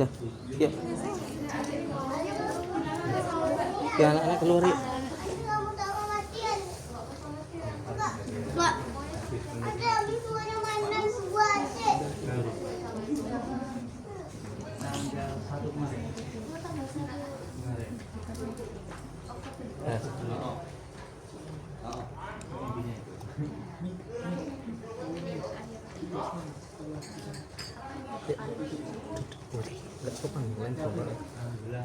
Dah. Yuk. Ya anak-anak keluar yuk. Pak, ada habis warna mainan sebuah aja. Enggak sopan main sopan.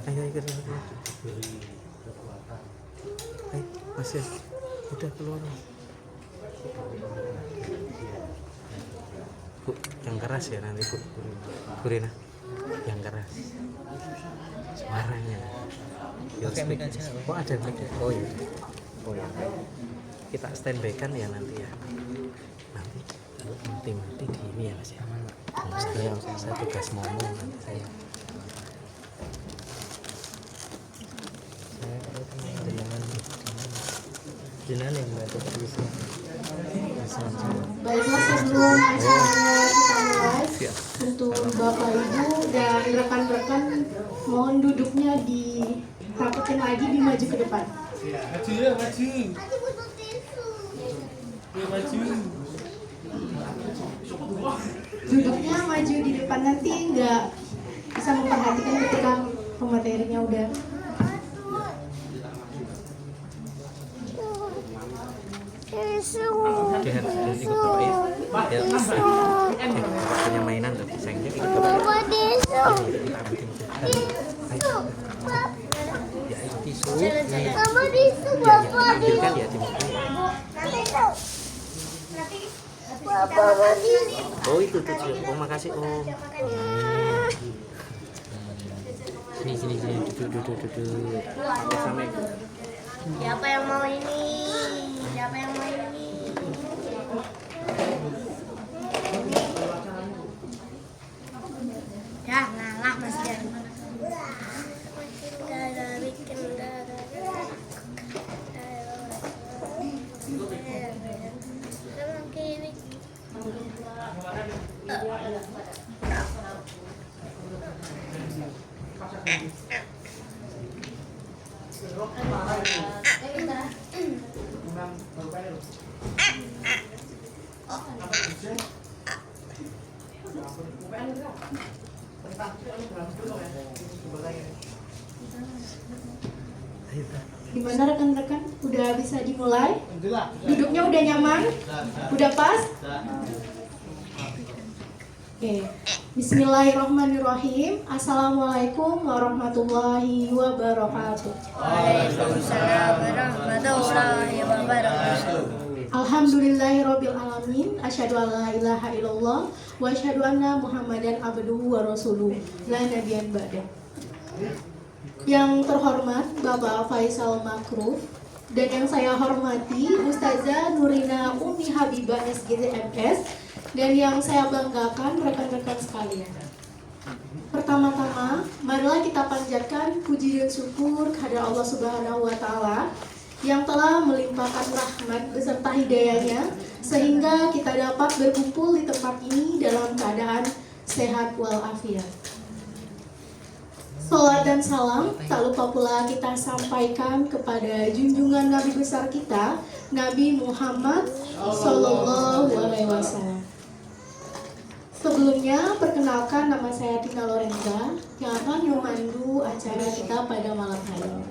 Ayo ikut. Ayo, masih. Udah keluar. Bu, yang keras ya nanti Bu. Bu Rina. Yang keras. Suaranya. Pakai mic aja. Oh, ada mic. Oh iya. Oh ya. Kita standby kan ya nanti ya. Nanti mati di ini ya Mas ya. Saya tugas ngomong nanti saya. Jenengan yang bantu bisa. Baiklah, sebelum acaranya kita mulai, untuk Bapak Ibu dan rekan-rekan mohon duduknya dirapetin lagi, dimaju ke depan. Maju ya, maju. Maju. Duduknya maju di depan, nanti nggak bisa memperhatikan ketika pematerinya udah. Dia harus ikut bapak ya. Ya, bapak punya mainan tuh, sayangnya ikut bapak. Kita ambilin ayo. Ya itu tisu. Sama tisu, Ya, Bapak. ambilkan ya Timur. Oh itu tuh. Oh makasih Om. Sini duduk. Sama ibu. Siapa yang mau ini? Siapa yang mau ini? Ya, ngalah Mas Jan. Gimana rekan-rekan? Udah bisa dimulai? Duduknya udah nyaman? Udah pas? Oke. Bismillahirrahmanirrahim. Assalamualaikum warahmatullahi wabarakatuh. Waalaikumsalam warahmatullahi wabarakatuh. Alhamdulillahirabbil alamin. Asyhadu an la ilaha illallah wa asyhadu anna Muhammadan abduhu wa rasuluh. La nabiyyan ba'da. Yang terhormat Bapak Faisal Makruf dan yang saya hormati Ustazah Nurina Umi Habibah SGZMS dan yang saya banggakan rekan-rekan sekalian. Pertama-tama, marilah kita panjatkan puji dan syukur kepada Allah Subhanahu wa taala yang telah melimpahkan rahmat beserta hidayahnya sehingga kita dapat berkumpul di tempat ini dalam keadaan sehat walafiat. Salat dan salam tak lupa pula kita sampaikan kepada junjungan Nabi besar kita, Nabi Muhammad Sallallahu Alaihi Wasallam. Sebelumnya, perkenalkan nama saya Tina Lorenza yang akan memandu acara kita pada malam hari ini.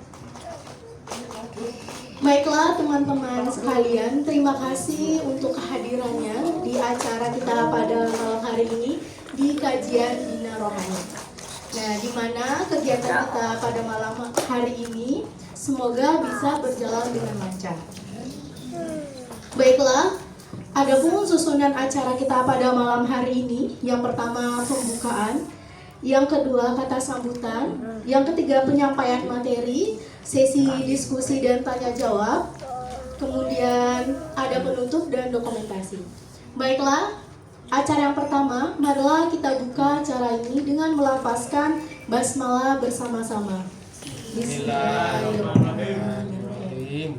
Baiklah teman-teman sekalian, terima kasih untuk kehadirannya di acara kita pada malam hari ini di kajian Bina Rohani. Nah, di mana kegiatan kita pada malam hari ini semoga bisa berjalan dengan lancar. Baiklah, adapun susunan acara kita pada malam hari ini, yang pertama pembukaan, yang kedua kata sambutan, yang ketiga penyampaian materi, sesi diskusi dan tanya jawab, kemudian ada penutup dan dokumentasi. Baiklah, acara yang pertama, marilah kita buka acara ini dengan melafazkan basmalah bersama-sama. Bismillahirrahmanirrahim.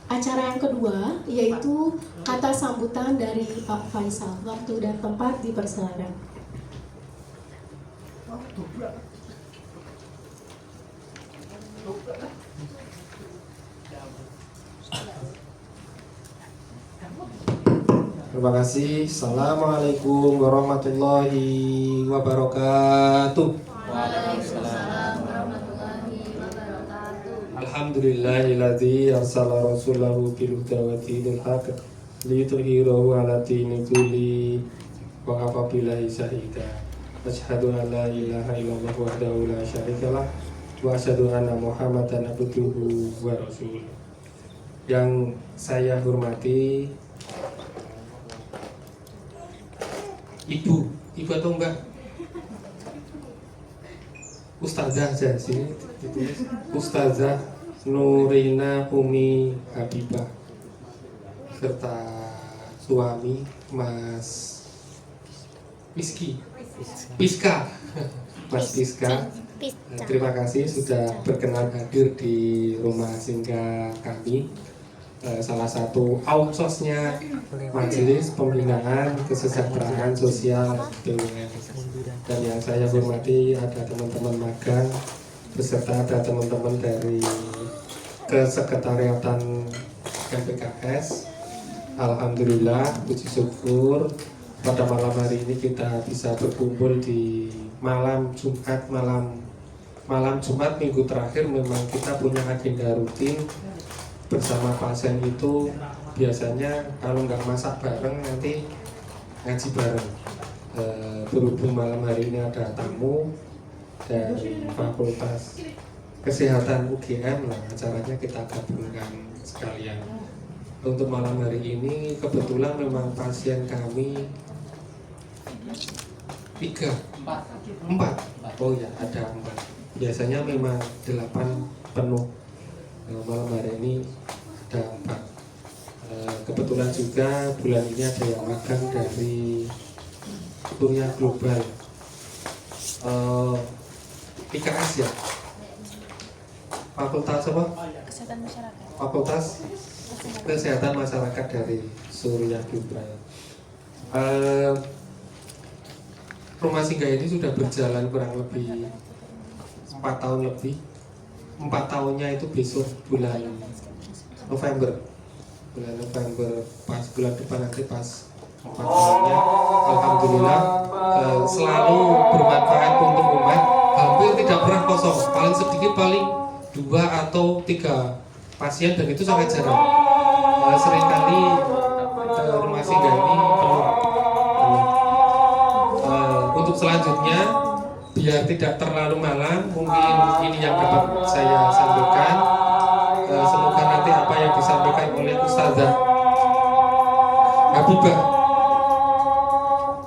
Acara yang kedua yaitu kata sambutan dari Pak Faisal. Waktu dan tempat dipersilakan. Terima kasih. Assalamualaikum warahmatullahi wabarakatuh. Waalaikumsalam warahmatullahi wabarakatuh. Alhamdulillahilladzi arsala rasulahu bil huda wa dinil haqq liyudhhirahu 'ala dini kulli wa kafa billahi shahida. Asyhadu an la ilaha illallah wahdahu la syarikalah wa asyhadu anna Muhammadan abduhu wa rasuluh. Yang saya hormati Ibu atau enggak? Ustazah aja sini. Ustazah Nurina Umi Habibah serta suami Mas Piska. Mas Piska. Terima kasih sudah berkenan hadir di rumah singgah kami. Salah satu outsosnya Majelis Pembinaan Kesejahteraan Sosial BUMN. Dan yang saya hormati ada teman-teman magang beserta ada teman-teman dari Kesekretariatan MPKS. Alhamdulillah, puji syukur pada malam hari ini kita bisa berkumpul di malam Jumat Minggu terakhir. Memang kita punya agenda rutin bersama pasien itu biasanya kalau nggak masak bareng nanti ngaji bareng. Berhubung malam hari ini ada tamu dari Fakultas Kesehatan UGM, lah acaranya kita gabungkan sekalian. Untuk malam hari ini kebetulan memang pasien kami 4. Oh ya, ada 4. Biasanya memang 8 penuh. Malam hari ini ada 4. Kebetulan juga bulan ini ada yang magang dari Surya Global PKS ya, Fakultas apa? Kesehatan masyarakat. Fakultas Kesehatan Masyarakat dari Surya Global. Rumah singgah ini sudah berjalan kurang lebih 4 tahun lebih. 4 tahunnya itu besok bulan November, pas bulan depan nanti pas 4 tahunnya. Alhamdulillah selalu bermanfaat untuk umat, hampir tidak pernah kosong, paling sedikit paling 2 atau 3 pasien, dan itu sangat jarang. Seringkali rumah singgah ini penuh. Untuk selanjutnya, biar tidak terlalu malam, mungkin ini yang dapat saya sampaikan. Semoga nanti apa yang disampaikan oleh Ustazah Habibah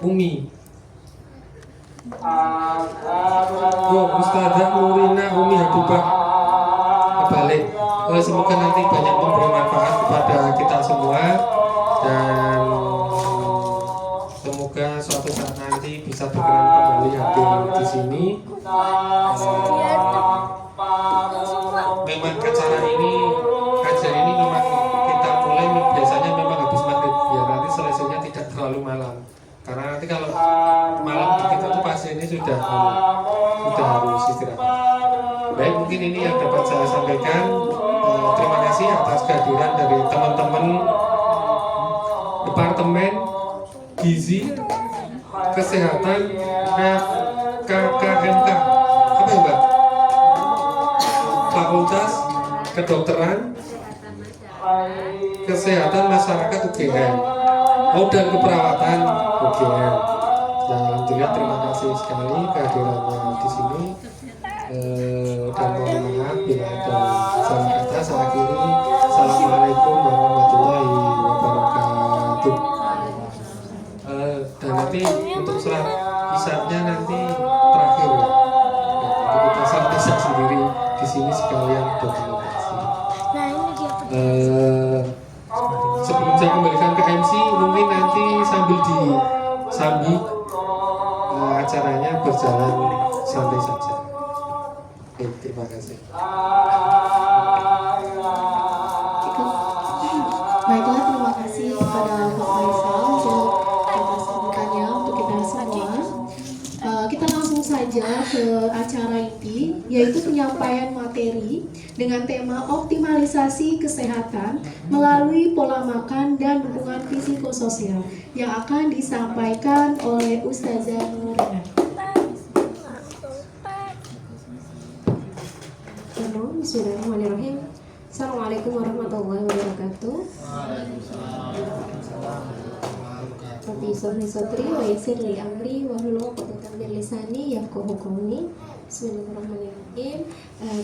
Umi, Ustazah Nurina Umi Habibah balik, semoga nanti banyak memberi manfaat kepada kita semua, dan semoga suatu saat nanti bisa berkenan kembali hadir di sini. Memang acara ini, kajian ini memang kita mulai biasanya memang habis maghrib, biar nanti selesainya tidak terlalu malam. Karena nanti kalau malam begitu tuh pasiennya sudah harus istirahat. Baik, mungkin ini yang dapat saya sampaikan. Terima kasih atas kehadiran dari teman-teman Departemen Gizi Kesehatan FKKMK. Apa ya, Mbak? Fakultas Kedokteran Kesehatan Masyarakat UGM. Dan keperawatan UGM. Dan alhamdulillah terima kasih sekali kehadirannya di sini. Dan mohon maaf bila ada salah kata. Saya akhiri. Assalamualaikum warahmatullahi wabarakatuh. Dan nanti untuk surat hisabnya nanti terakhir ya. Jadi kita surat hisab sendiri di sini sekalian dokumentasi. Sebelum saya kembalikan ke MC, mungkin nanti sambil acaranya berjalan santai saja. Oke, terima kasih. Baiklah, terima kasih kepada Pak Faisal untuk atas sambutannya untuk kita semua. Kita langsung saja ke acara ini, yaitu penyampaian materi dengan tema optimalisasi kesehatan melalui pola makan dan dukungan psikososial yang akan disampaikan oleh Ustazah Nurina. Bismillahirrahmanirrahim. Assalamualaikum warahmatullahi wabarakatuh. Rabbi shrah li sadri wa yassir li amri wahlul 'uqdatam min lisani yafqahu qawli. Bismillahirrahmanirrahim.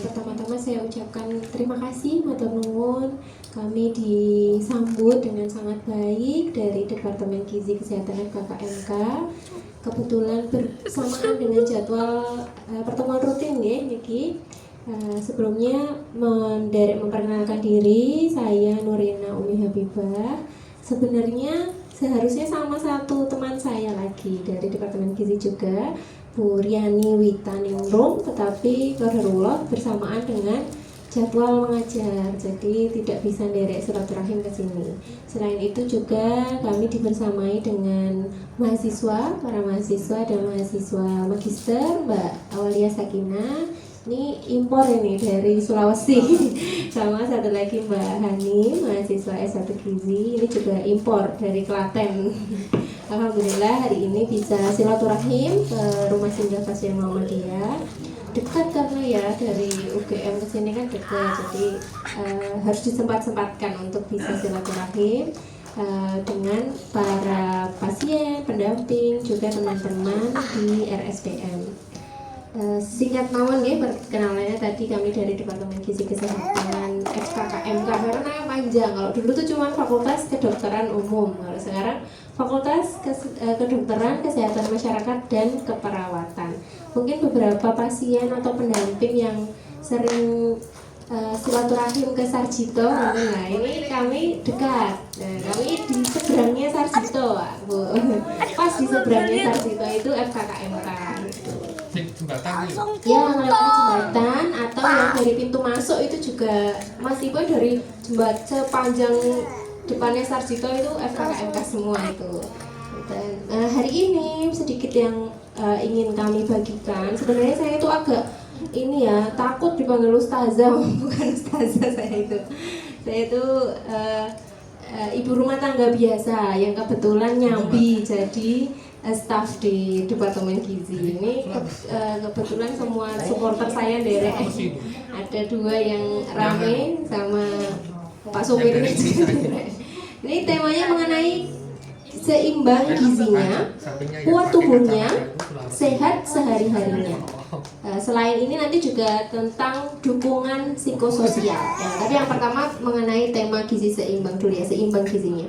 Pertama-tama saya ucapkan terima kasih matur nuwun, kami disambut dengan sangat baik dari Departemen Gizi Kesehatan FKKMK. Kebetulan bersamaan dengan jadwal pertemuan rutin ya niki. Sebelumnya memperkenalkan diri, saya Nurina Umi Habibah. Sebenarnya seharusnya sama satu teman saya lagi dari Departemen Gizi juga, Bu Riani Witaningrum, tetapi qadarullah bersamaan dengan jadwal mengajar, jadi tidak bisa nderek silaturahim ke sini. Selain itu juga kami dibersamai dengan mahasiswa, para mahasiswa dan mahasiswa magister, Mbak Awalia Sakinah. Ini impor ini dari Sulawesi. Sama satu lagi Mbak Hani, mahasiswa S1 Gizi, ini juga impor dari Klaten. Alhamdulillah hari ini bisa silaturahim ke rumah singgah pasien Muhammadiyah. Dekat karena ya dari UGM ke sini kan dekat, jadi harus disempat-sempatkan untuk bisa silaturahim dengan para pasien, pendamping, juga teman-teman di RSDM. Singkat mawon ya perkenalannya, tadi kami dari Departemen Gizi Kesehatan FKKMK, karena panjang. Kalau dulu tuh cuma Fakultas Kedokteran Umum, kalau sekarang Fakultas Kedokteran Kesehatan Masyarakat dan Keperawatan. Mungkin beberapa pasien atau pendamping yang sering silaturahim ke Sarjito, nah ini kami dekat. Nah, kami di seberangnya Sarjito, Bu. Pas di seberangnya Sarjito itu FKKMK. Jembatan Ya, melewati jembatan atau yang dari pintu masuk itu juga masih dari jembatan sepanjang depannya Sarjito itu FKKMK semua itu. Dan hari ini sedikit yang ingin kami bagikan. Sebenarnya saya itu agak ini ya, takut dipanggil ustazah, bukan ustazah saya itu. Saya itu ibu rumah tangga biasa yang kebetulan nyambi jadi staf di Departemen Gizi. Ini kebetulan semua supporter saya derek. Ada dua yang rame sama Pak Sopirnya juga derek. Ini temanya mengenai seimbang gizinya, kuat tubuhnya, sehat sehari-harinya. Selain ini nanti juga tentang dukungan psikososial. Tapi yang pertama mengenai tema gizi seimbang dulu ya, seimbang gizinya.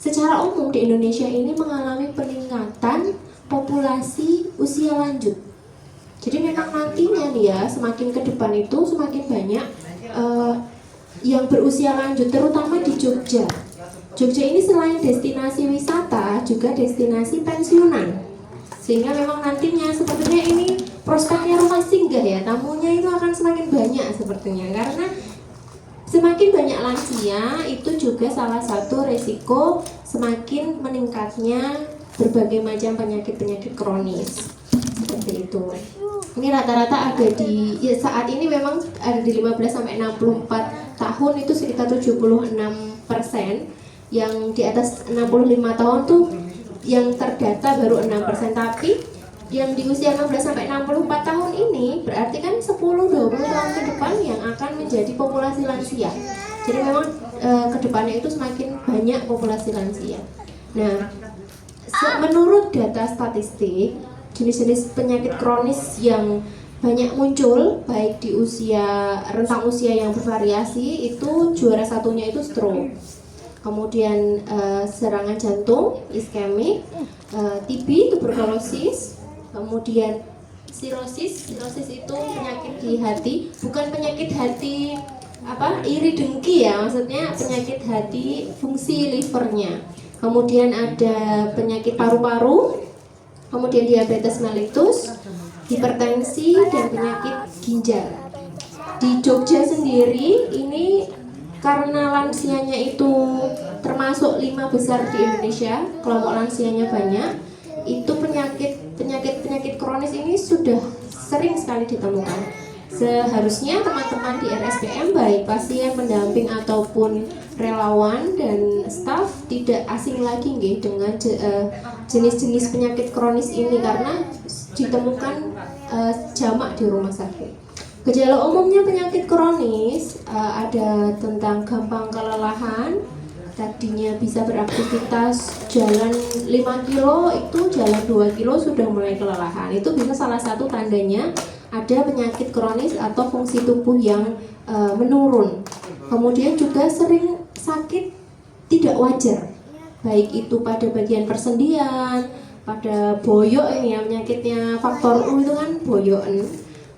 Secara umum di Indonesia ini mengalami peningkatan populasi usia lanjut. Jadi memang nantinya nih ya, semakin ke depan itu semakin banyak yang berusia lanjut, terutama di Jogja. Jogja ini selain destinasi wisata juga destinasi pensiunan. Sehingga memang nantinya sepertinya ini prospeknya rumah singgah ya, tamunya itu akan semakin banyak sepertinya, karena semakin banyak lansia itu juga salah satu resiko semakin meningkatnya berbagai macam penyakit-penyakit kronis seperti itu. Ini rata-rata ada di ya, saat ini memang ada di 15 sampai 64 tahun itu sekitar 76%, yang di atas 65 tahun tuh yang terdata baru 6%, tapi yang di usia 16 sampai 64 tahun ini berarti kan 10-20 tahun ke depan yang akan menjadi populasi lansia. Jadi memang ke depannya itu semakin banyak populasi lansia. Nah, menurut data statistik, jenis-jenis penyakit kronis yang banyak muncul baik di usia rentang usia yang bervariasi itu juara satunya itu stroke. Kemudian serangan jantung, iskemik, TB, tuberkulosis, kemudian sirosis itu penyakit di hati, bukan penyakit hati iri dengki ya, maksudnya penyakit hati fungsi livernya. Kemudian ada penyakit paru-paru, kemudian diabetes mellitus, hipertensi, dan penyakit ginjal. Di Jogja sendiri ini karena lansianya itu termasuk 5 besar di Indonesia, kelompok lansianya banyak, itu penyakit kronis ini sudah sering sekali ditemukan. Seharusnya teman-teman di RSPM baik pasien, pendamping ataupun relawan dan staf tidak asing lagi nggih dengan jenis-jenis penyakit kronis ini karena ditemukan jamak di rumah sakit. Gejala umumnya penyakit kronis ada tentang gampang kelelahan, tadinya bisa beraktivitas jalan 5 kilo itu jalan 2 kilo sudah mulai kelelahan. Itu bisa salah satu tandanya ada penyakit kronis atau fungsi tubuh yang menurun. Kemudian juga sering sakit tidak wajar, baik itu pada bagian persendian, pada boyok ini ya, penyakitnya faktor U itu kan boyoken.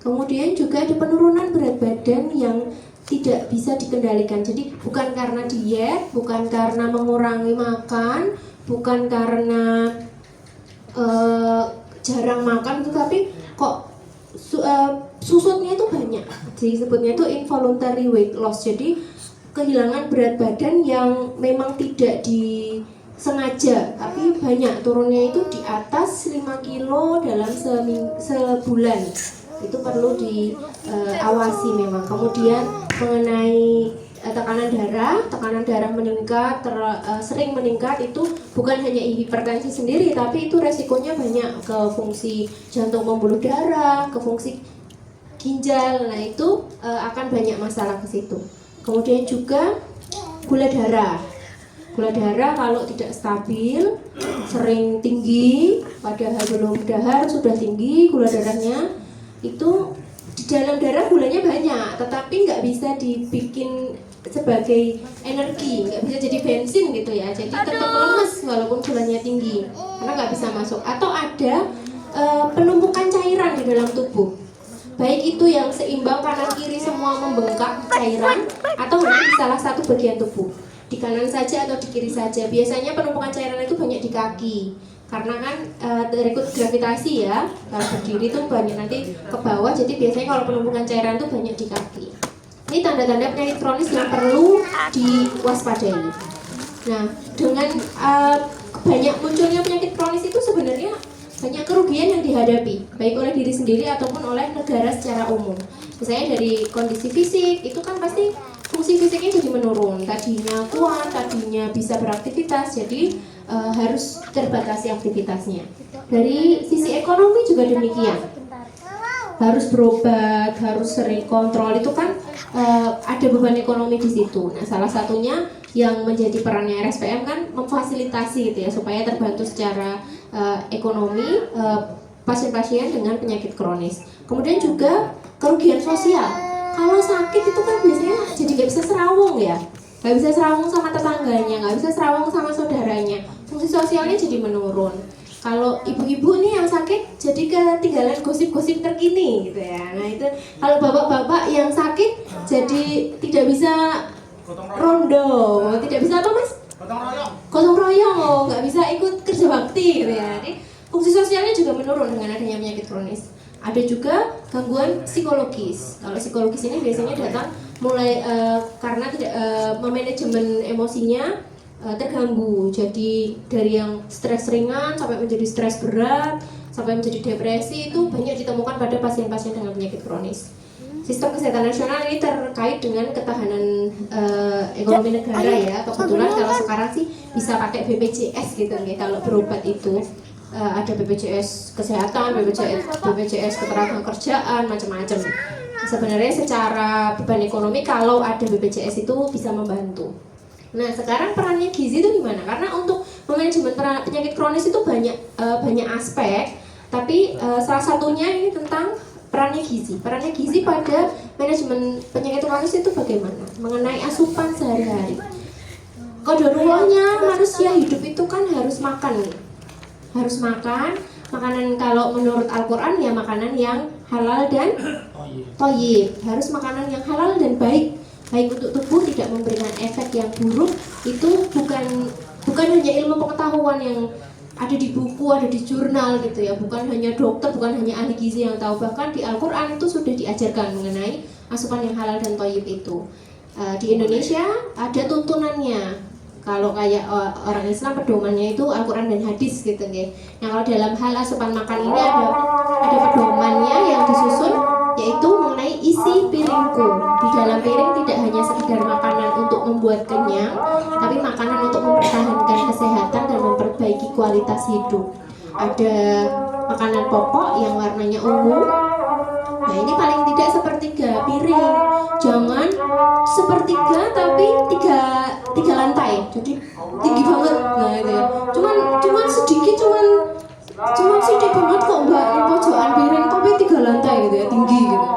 Kemudian juga ada penurunan berat badan yang tidak bisa dikendalikan. Jadi bukan karena diet, bukan karena mengurangi makan, bukan karena jarang makan, tetapi kok susutnya itu banyak. Disebutnya itu involuntary weight loss. Jadi kehilangan berat badan yang memang tidak disengaja, tapi banyak, turunnya itu di atas 5 kilo dalam sebulan. Itu perlu diawasi memang. Kemudian mengenai tekanan darah meningkat, sering meningkat, itu bukan hanya hipertensi sendiri, tapi itu resikonya banyak ke fungsi jantung pembuluh darah, ke fungsi ginjal. Nah itu akan banyak masalah ke situ. Kemudian juga gula darah. Gula darah kalau tidak stabil, sering tinggi, padahal belum dahar sudah tinggi gula darahnya, itu di dalam darah gulanya banyak, tetapi nggak bisa dibikin sebagai energi, nggak bisa jadi bensin gitu ya, jadi tetap lemes walaupun gulanya tinggi karena nggak bisa masuk. Atau ada penumpukan cairan di dalam tubuh, baik itu yang seimbang kanan kiri semua membengkak cairan, atau hanya di salah satu bagian tubuh, di kanan saja atau di kiri saja. Biasanya penumpukan cairan itu banyak di kaki karena kan terikut gravitasi ya, kalau berdiri tuh banyak nanti ke bawah, jadi biasanya kalau penumpukan cairan itu banyak di kaki. Ini tanda-tanda penyakit kronis yang perlu diwaspadai. Nah, dengan banyak munculnya penyakit kronis itu sebenarnya banyak kerugian yang dihadapi, baik oleh diri sendiri ataupun oleh negara secara umum. Misalnya dari kondisi fisik, itu kan pasti fungsi fisiknya jadi menurun. Tadinya kuat, tadinya bisa beraktivitas, jadi harus terbatasi aktivitasnya. Dari sisi ekonomi juga demikian, harus berobat, harus sering kontrol, itu kan ada beban ekonomi di situ. Nah, salah satunya yang menjadi perannya RSPM kan memfasilitasi gitu ya, supaya terbantu secara ekonomi pasien-pasien dengan penyakit kronis. Kemudian juga kerugian sosial. Kalau sakit itu kan biasanya jadi nggak bisa serawung ya, nggak bisa serawung sama tetangganya, nggak bisa serawung sama saudaranya, fungsi sosialnya jadi menurun. Kalau ibu-ibu nih yang sakit jadi ketinggalan gosip-gosip terkini gitu ya. Nah itu kalau bapak-bapak yang sakit jadi tidak bisa rondo, tidak bisa apa mas? Gotong royong, nggak bisa ikut kerja bakti gitu ya. Jadi fungsi sosialnya juga menurun dengan adanya penyakit kronis. Ada juga gangguan psikologis. Kalau psikologis ini biasanya datang mulai karena tidak memanajemen emosinya terganggu. Jadi dari yang stres ringan sampai menjadi stres berat, sampai menjadi depresi, itu banyak ditemukan pada pasien-pasien dengan penyakit kronis. Sistem kesehatan nasional ini terkait dengan ketahanan ekonomi negara ya. Kebetulan kalau sekarang sih bisa pakai BPJS gitu nih kalau berobat itu. Ada BPJS kesehatan, BPJS ketenagakerjaan, macam-macam. Sebenarnya secara beban ekonomi kalau ada BPJS itu bisa membantu. Nah, sekarang perannya gizi itu gimana? Karena untuk manajemen penyakit kronis itu banyak aspek, tapi salah satunya ini tentang perannya gizi. Perannya gizi pada manajemen penyakit kronis itu bagaimana? Mengenai asupan sehari-hari. Qadarullah manusia hidup itu kan harus makan. Harus makan makanan, kalau menurut Al-Quran ya makanan yang halal dan thayyib. Harus makanan yang halal dan baik untuk tubuh, tidak memberikan efek yang buruk. Itu bukan hanya ilmu pengetahuan yang ada di buku, ada di jurnal gitu ya, bukan hanya dokter, bukan hanya ahli gizi yang tahu. Bahkan di Al-Quran itu sudah diajarkan mengenai asupan yang halal dan thayyib itu. Di Indonesia ada tuntunannya. Kalau kayak orang Islam pedomannya itu Al-Quran dan hadis gitu nggih. Nah kalau dalam hal asupan makan ini ada pedomannya yang disusun, yaitu mengenai isi piringku. Di dalam piring tidak hanya sekedar makanan untuk membuat kenyang, tapi makanan untuk mempertahankan kesehatan dan memperbaiki kualitas hidup. Ada makanan pokok yang warnanya ungu. Nah ini paling tidak sepertiga piring, jangan sepertiga tapi tiga lantai, jadi tinggi banget. Nah itu ya, cuman sedikit, cuman sedikit banget kok mbak di pojokan piring, tapi 3 lantai gitu ya, tinggi gitu.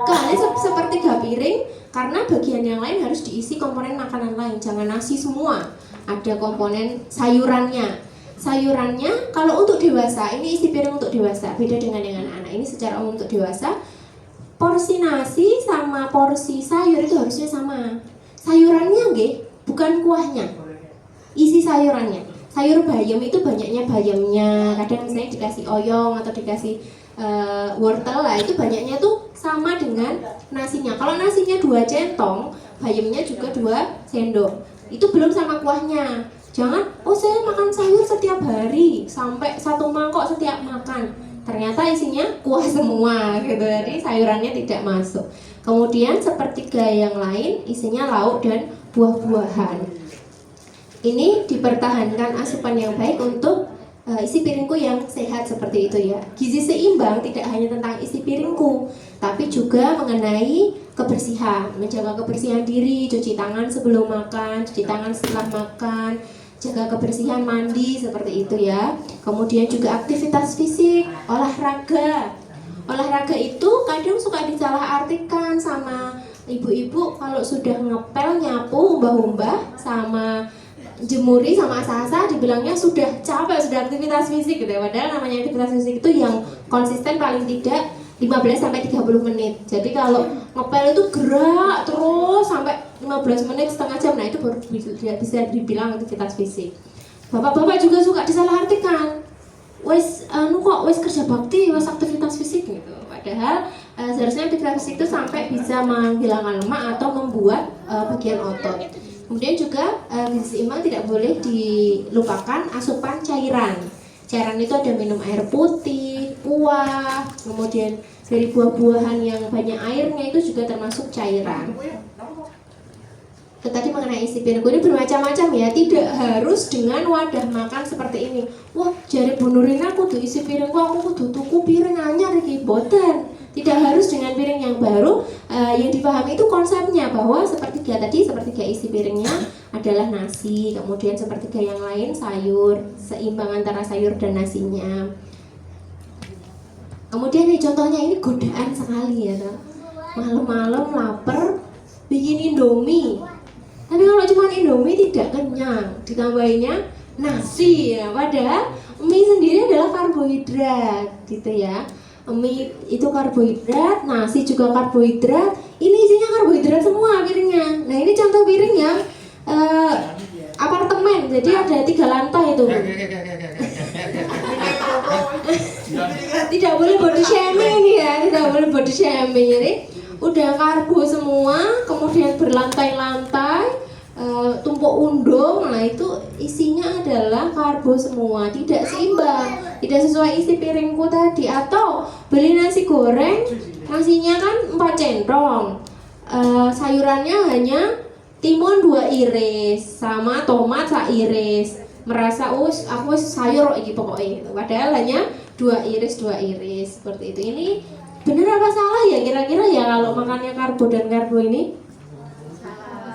Kalian sepertiga piring, karena bagian yang lain harus diisi komponen makanan lain, jangan nasi semua. Ada komponen sayurannya. Sayurannya kalau untuk dewasa, ini isi piring untuk dewasa, beda dengan anak. Ini secara umum untuk dewasa. Porsi nasi sama porsi sayur itu harusnya sama. Sayurannya nggih, bukan kuahnya. Isi sayurannya. Sayur bayam itu banyaknya bayamnya. Kadang misalnya dikasih oyong atau dikasih wortel lah, itu banyaknya tuh sama dengan nasinya. Kalau nasinya 2 centong, bayamnya juga 2 sendok. Itu belum sama kuahnya. Jangan, oh saya makan sayur setiap hari sampai 1 mangkok setiap makan. Ternyata isinya kuah semua gitu, jadi sayurannya tidak masuk. Kemudian sepertiga yang lain isinya lauk dan buah-buahan. Ini dipertahankan asupan yang baik untuk isi piringku yang sehat seperti itu ya. Gizi seimbang tidak hanya tentang isi piringku, tapi juga mengenai kebersihan, menjaga kebersihan diri, cuci tangan sebelum makan, cuci tangan setelah makan, jaga kebersihan mandi seperti itu ya. Kemudian juga aktivitas fisik, olahraga. Olahraga itu kadang suka disalahartikan sama ibu-ibu, kalau sudah ngepel, nyapu, umbah-umbah sama jemuri sama asah-asah dibilangnya sudah capek, sudah aktivitas fisik gitu ya. Padahal namanya aktivitas fisik itu yang konsisten paling tidak 15 sampai 30 menit. Jadi kalau ngepel itu gerak terus sampai 15 menit, setengah jam, nah itu baru bisa dibilang aktivitas fisik. Bapak-bapak juga suka disalahartikan. Wes wes kerja bakti, wes aktivitas fisik gitu. Padahal seharusnya aktivitas fisik itu sampai bisa menghilangkan lemak atau membuat bagian otot. Kemudian juga gizi seimbang tidak boleh dilupakan asupan cairan. Cairan itu ada minum air putih, kuah, kemudian dari buah-buahan yang banyak airnya itu juga termasuk cairan. Tadi mengenai isi piringku ini bermacam-macam ya, tidak harus dengan wadah makan seperti ini. Wah, jari Bu Nurina aku tuh isi piringku, aku kudu tuku piring anyar iki, boten. Tidak harus dengan piring yang baru. Yang dipahami itu konsepnya bahwa sepertiga tadi, sepertiga isi piringnya adalah nasi, kemudian sepertiga yang lain sayur, seimbang antara sayur dan nasinya. Kemudian nih contohnya ini godaan sekali ya, malam-malam lapar bikin Indomie. Tapi kalau cuma Indomie tidak kenyang, ditambahinnya nasi ya. Padahal mie sendiri adalah karbohidrat gitu ya. Mie itu karbohidrat, nasi juga karbohidrat. Ini isinya karbohidrat semua piringnya. Nah ini contoh piring yang apartemen, jadi ada 3 lantai itu. Tidak boleh body shaming ini ya, tidak boleh body shaming. Jadi udah karbo semua, kemudian berlantai-lantai, tumpuk undung. Nah itu isinya adalah karbo semua, tidak seimbang, tidak sesuai isi piringku tadi. Atau beli nasi goreng, nasinya kan 4 centong, sayurannya hanya timun 2 iris sama tomat 1 iris. Merasa aku sayur iki pokoknya, padahal hanya 2 iris seperti itu. Ini benar apa salah ya kira-kira ya kalau makannya karbo dan karbo ini?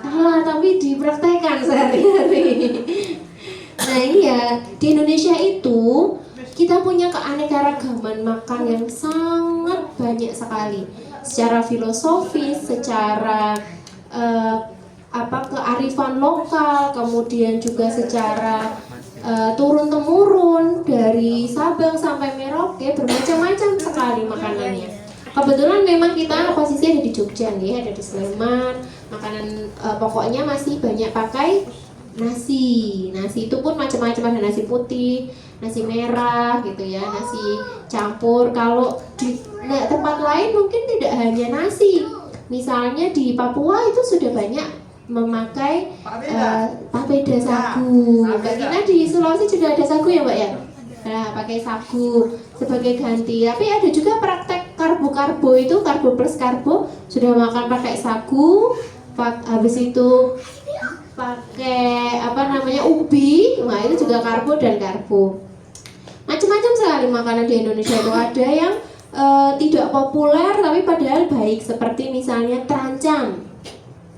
Salah, tapi dipraktekkan sehari-hari. Nah ini ya, di Indonesia itu kita punya keanekaragaman makan yang sangat banyak sekali. Secara filosofis, secara kearifan lokal, kemudian juga secara turun-temurun dari Sabang sampai Merauke, bermacam-macam sekali makanannya. Kebetulan memang kita posisinya ada di Jogja nih, ada di Sleman. Makanan pokoknya masih banyak pakai nasi. Nasi itu pun macam-macam, ada nasi putih, nasi merah gitu ya, nasi campur. Kalau di tempat lain mungkin tidak hanya nasi. Misalnya di Papua itu sudah banyak memakai papeda sagu. Mbak Gina di Sulawesi juga ada sagu ya Mbak ya? Nah, pakai sagu sebagai ganti. Tapi ada juga praktek karbo-karbo itu, karbo plus karbo, sudah makan pakai sagu, habis itu pakai ubi, nah itu juga karbo dan karbo. Macam-macam sekali makanan di Indonesia itu. Ada yang tidak populer tapi padahal baik, seperti misalnya terancam.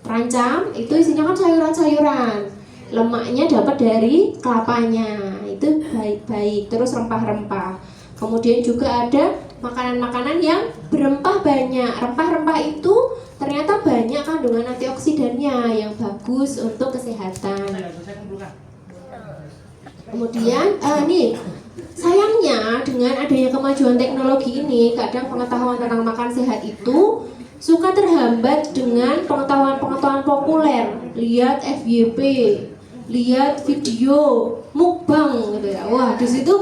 Terancam itu isinya kan sayuran-sayuran, lemaknya dapat dari kelapanya, itu baik-baik. Terus rempah-rempah. Kemudian juga ada makanan-makanan yang berempah banyak. Rempah-rempah itu ternyata banyak kandungan antioksidannya yang bagus untuk kesehatan. Kemudian nih, sayangnya dengan adanya kemajuan teknologi ini, kadang pengetahuan tentang makan sehat itu suka terhambat dengan pengetahuan-pengetahuan populer. Lihat FYP, lihat video mukbang gitu ya. Wah, di situ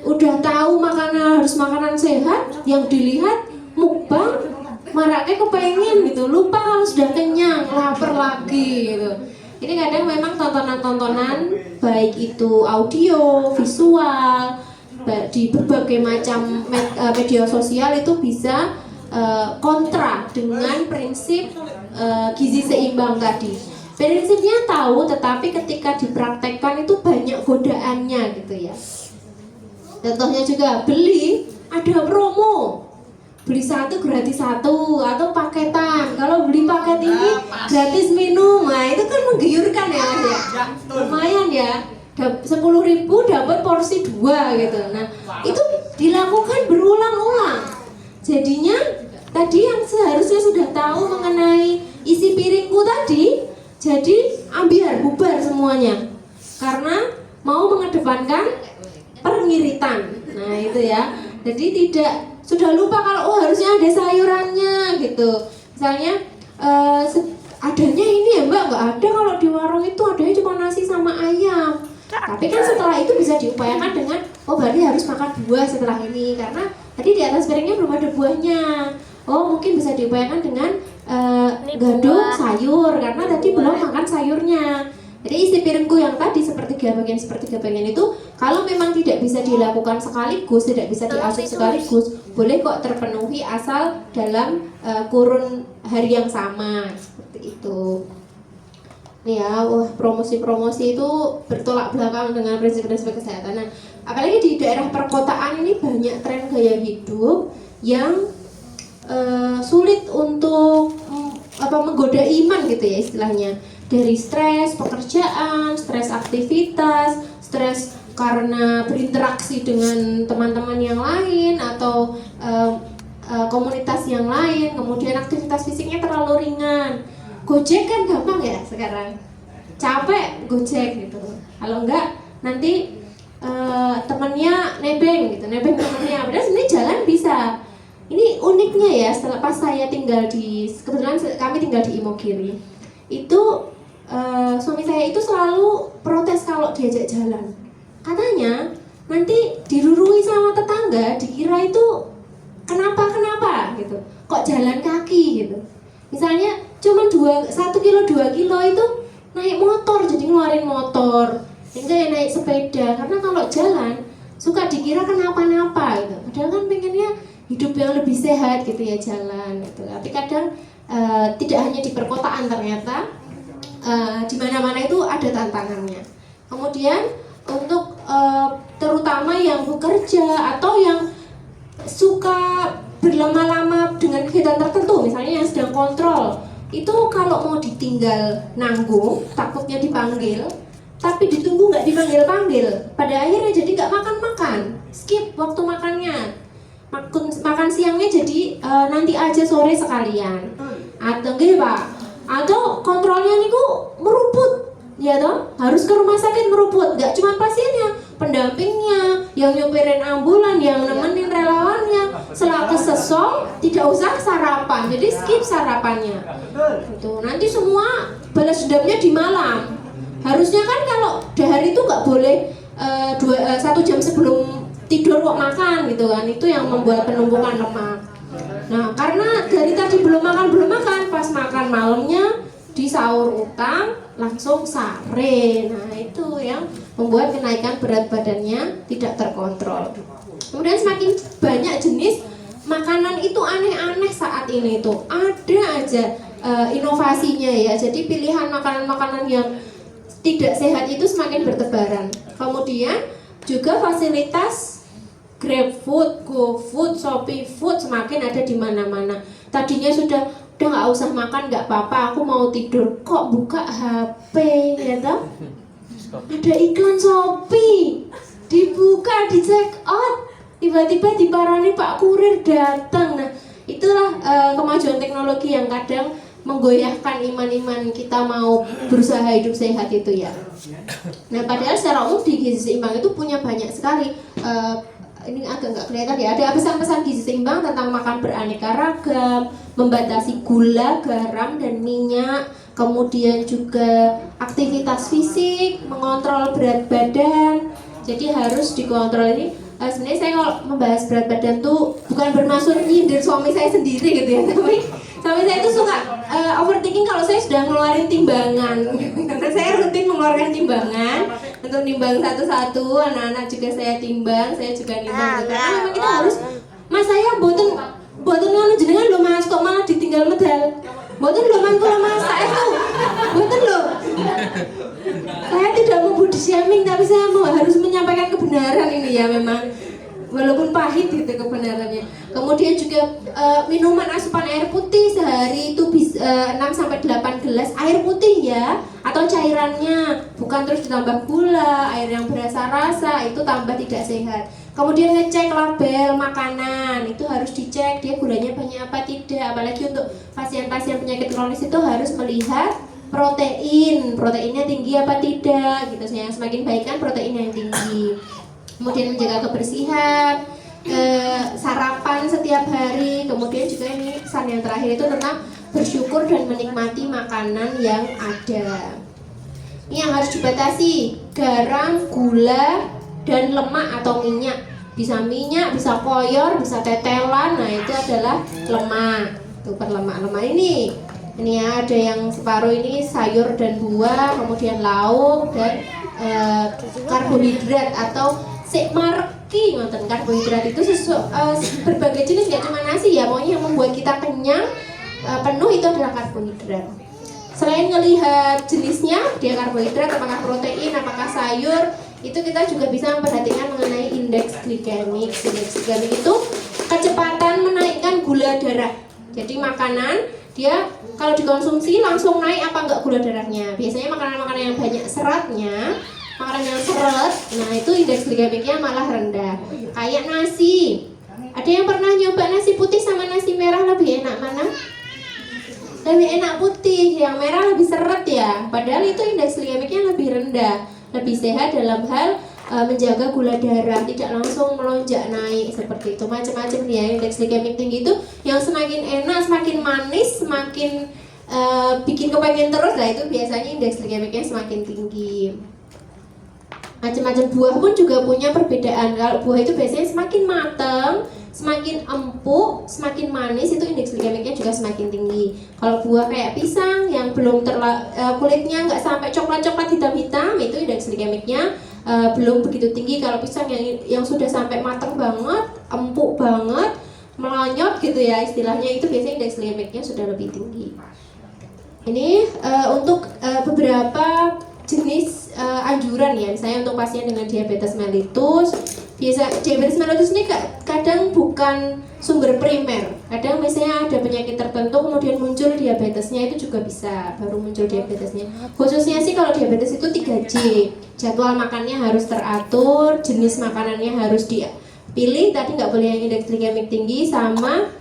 udah tahu harus makanan sehat, yang dilihat mukbang, maraknya kepengen gitu, lupa kalau sudah kenyang, lapar lagi gitu. Ini kadang memang tontonan-tontonan baik itu audio, visual, di berbagai macam media sosial itu bisa kontra dengan prinsip gizi seimbang tadi. Prinsipnya tahu, tetapi ketika dipraktekkan itu banyak godaannya gitu ya. Contohnya juga ada promo, beli satu gratis satu atau paketan. Kalau beli paket ini gratis minum, nah itu kan menggiurkan ya Mas ya. Lumayan ya, 10.000 dapat porsi 2 gitu. Nah itu dilakukan berulang-ulang. Jadinya tadi yang seharusnya sudah tahu mengenai isi piringku tadi, jadi ambiar bubar semuanya karena mau mengedepankan pengiritan. Nah itu ya, jadi sudah lupa kalau harusnya ada sayurannya gitu. Misalnya adanya ini ya Mbak, nggak ada kalau di warung itu, adanya cuma nasi sama ayam. Tapi kan setelah itu bisa diupayakan dengan berarti harus makan buah setelah ini, karena tadi di atas piringnya belum ada buahnya. Mungkin bisa diupayakan dengan gandum sayur, karena tadi belum makan sayurnya. Jadi isi piringku yang tadi sepertiga bagian itu, kalau memang tidak bisa dilakukan sekaligus, tidak bisa diasup sekaligus, boleh kok terpenuhi asal dalam kurun hari yang sama, seperti itu. Nih ya, promosi-promosi itu bertolak belakang dengan prinsip-prinsip kesehatan. Nah, apalagi di daerah perkotaan ini banyak tren gaya hidup yang sulit untuk menggoda iman gitu ya istilahnya. Dari stres pekerjaan, stres aktivitas, stres karena berinteraksi dengan teman-teman yang lain atau komunitas yang lain, kemudian aktivitas fisiknya terlalu ringan. Gojek kan gampang ya sekarang, capek gojek gitu. Kalau enggak nanti temannya nebeng temannya, padahal sebenarnya jalan bisa. Ini uniknya ya, setelah pas saya kebetulan kami tinggal di Imogiri, itu suami saya itu selalu protes kalau diajak jalan. Katanya nanti dirurui sama tetangga, dikira itu kenapa gitu, kok jalan kaki gitu. Misalnya cuma 1 kilo 2 kilo itu naik motor, jadi ngeluarin motor, enggak ya naik sepeda, karena kalau jalan suka dikira kenapa-napa gitu. Padahal kan pengennya hidup yang lebih sehat gitu ya, jalan gitu. Tapi kadang tidak hanya di perkotaan, ternyata di mana-mana itu ada tantangannya. Kemudian untuk terutama yang bekerja atau yang suka berlama-lama dengan kegiatan tertentu, misalnya yang sedang kontrol, itu kalau mau ditinggal nanggung, takutnya dipanggil, tapi ditunggu nggak dipanggil-panggil, pada akhirnya jadi nggak makan-makan, skip waktu makannya, makan siangnya jadi nanti aja sore sekalian, atau enggak Pak, atau kontrolnya niku meruput, ya toh, harus ke rumah sakit meruput, nggak cuma pasiennya, pendampingnya, yang nyupirin ambulan, yang nemenin relawannya, setelah kesesong tidak usah sarapan, jadi skip sarapannya. Gitu. Nanti semua balas dendamnya di malam. Harusnya kan kalau dahar itu nggak boleh 1 jam sebelum tidur kok makan gitu kan, itu yang membuat penumpukan lemak. Nah karena dari tadi belum makan, pas makan malamnya di sahur utang langsung sare. Nah itu yang membuat kenaikan berat badannya tidak terkontrol. Kemudian semakin banyak jenis makanan itu aneh-aneh saat ini tuh ada aja inovasinya ya. Jadi pilihan makanan-makanan yang tidak sehat itu semakin bertebaran. Kemudian juga fasilitas GrabFood, GoFood, Shopee Food semakin ada di mana-mana. Tadinya udah nggak usah makan nggak apa-apa, aku mau tidur, kok buka HP ya toh? Ada iklan Shopee, dibuka, di check out, tiba-tiba diparani Pak Kurir datang. Nah itulah kemajuan teknologi yang kadang menggoyahkan iman-iman kita mau berusaha hidup sehat itu ya. Nah padahal secara umum di gizi seimbang itu punya banyak sekali ini agak nggak kelihatan ya, ada pesan-pesan gizi seimbang tentang makan beraneka ragam, membatasi gula, garam, dan minyak, kemudian juga aktivitas fisik, mengontrol berat badan. Jadi harus dikontrol ini. Sebenarnya saya kalau membahas berat badan tuh bukan bermaksud nyindir suami saya sendiri gitu ya, tapi suami saya itu suka overthinking kalau saya sudah ngeluarin timbangan. Karena saya rutin mengeluarkan timbangan untuk nimbang satu-satu, anak-anak juga saya timbang, saya juga nimbang. Karena memang kita harus, mas saya boten ngono jenengan lho mas, kok malah ditinggal medal. Boten lho mas kula masak itu. Boten lho. Saya tidak mau body shaming, tapi saya harus menyampaikan kebenaran ini ya memang. Walaupun pahit gitu kebenarannya. Kemudian juga minuman asupan air putih sehari itu bisa 6-8 gelas air putih ya, atau cairannya, bukan terus ditambah gula, air yang berasa rasa itu tambah tidak sehat. Kemudian ngecek label makanan, itu harus dicek dia gulanya banyak apa tidak, apalagi untuk pasien-pasien penyakit kronis itu harus melihat proteinnya tinggi apa tidak gitu. Yang semakin baik kan protein yang tinggi. Kemudian menjaga kebersihan, sarapan setiap hari. Kemudian juga ini pesan yang terakhir itu tentang bersyukur dan menikmati makanan yang ada. Ini yang harus dibatasi, garam, gula, dan lemak atau minyak. Bisa minyak, bisa koyor, bisa tetelan. Nah itu adalah lemak. Itu perlemak-lemak ini. Ini ya, ada yang separuh ini sayur dan buah, kemudian lauk dan karbohidrat atau marki ngoten. Karbohidrat itu berbagai jenis, nggak cuma nasi ya, pokoknya yang membuat kita kenyang penuh itu adalah karbohidrat. Selain melihat jenisnya, dia karbohidrat, apakah protein, apakah sayur, itu kita juga bisa memperhatikan mengenai indeks glikemik. Indeks glikemik itu kecepatan menaikkan gula darah. Jadi makanan dia kalau dikonsumsi langsung naik apa enggak gula darahnya. Biasanya makanan-makanan yang banyak seratnya, makanan yang seret, nah itu indeks glikemiknya malah rendah. Kayak nasi. Ada yang pernah nyoba nasi putih sama nasi merah, lebih enak mana? Lebih enak putih, yang merah lebih seret ya. Padahal itu indeks glikemiknya lebih rendah, lebih sehat dalam hal menjaga gula darah, tidak langsung melonjak naik seperti itu. Macam-macam ya indeks glikemik tinggi itu, yang semakin enak, semakin manis, semakin bikin kepengen terus lah, itu biasanya indeks glikemiknya semakin tinggi. Macam-macam buah pun juga punya perbedaan. Kalau buah itu biasanya semakin matang, semakin empuk, semakin manis, itu indeks glikemiknya juga semakin tinggi. Kalau buah kayak pisang yang belum kulitnya nggak sampai coklat-coklat hitam-hitam, itu indeks glikemiknya belum begitu tinggi. Kalau pisang yang sudah sampai matang banget, empuk banget, melonyot gitu ya istilahnya, itu biasanya indeks glikemiknya sudah lebih tinggi. Ini untuk beberapa jenis anjuran ya, misalnya untuk pasien dengan diabetes mellitus. Diabetes mellitus ini kadang bukan sumber primer, kadang misalnya ada penyakit tertentu kemudian muncul diabetesnya, itu juga bisa baru muncul diabetesnya. Khususnya sih kalau diabetes itu 3J, jadwal makannya harus teratur, jenis makanannya harus dipilih, tadi nggak boleh yang indeks glikemik tinggi, sama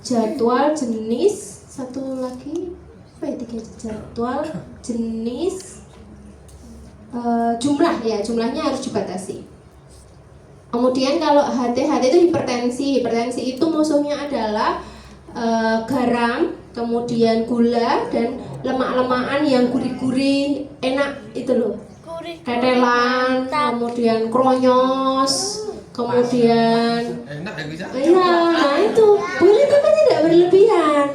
jadwal jenis, satu lagi apa ya, 3 jadwal jenis, jumlah ya, jumlahnya harus dibatasi. Kemudian kalau HT itu hipertensi itu musuhnya adalah garam, kemudian gula, dan lemak-lemakan yang gurih-gurih enak itu loh, tetelan, kemudian kronyos, kemudian Enak ya bisa. iya, nah itu boleh tapi tidak berlebihan,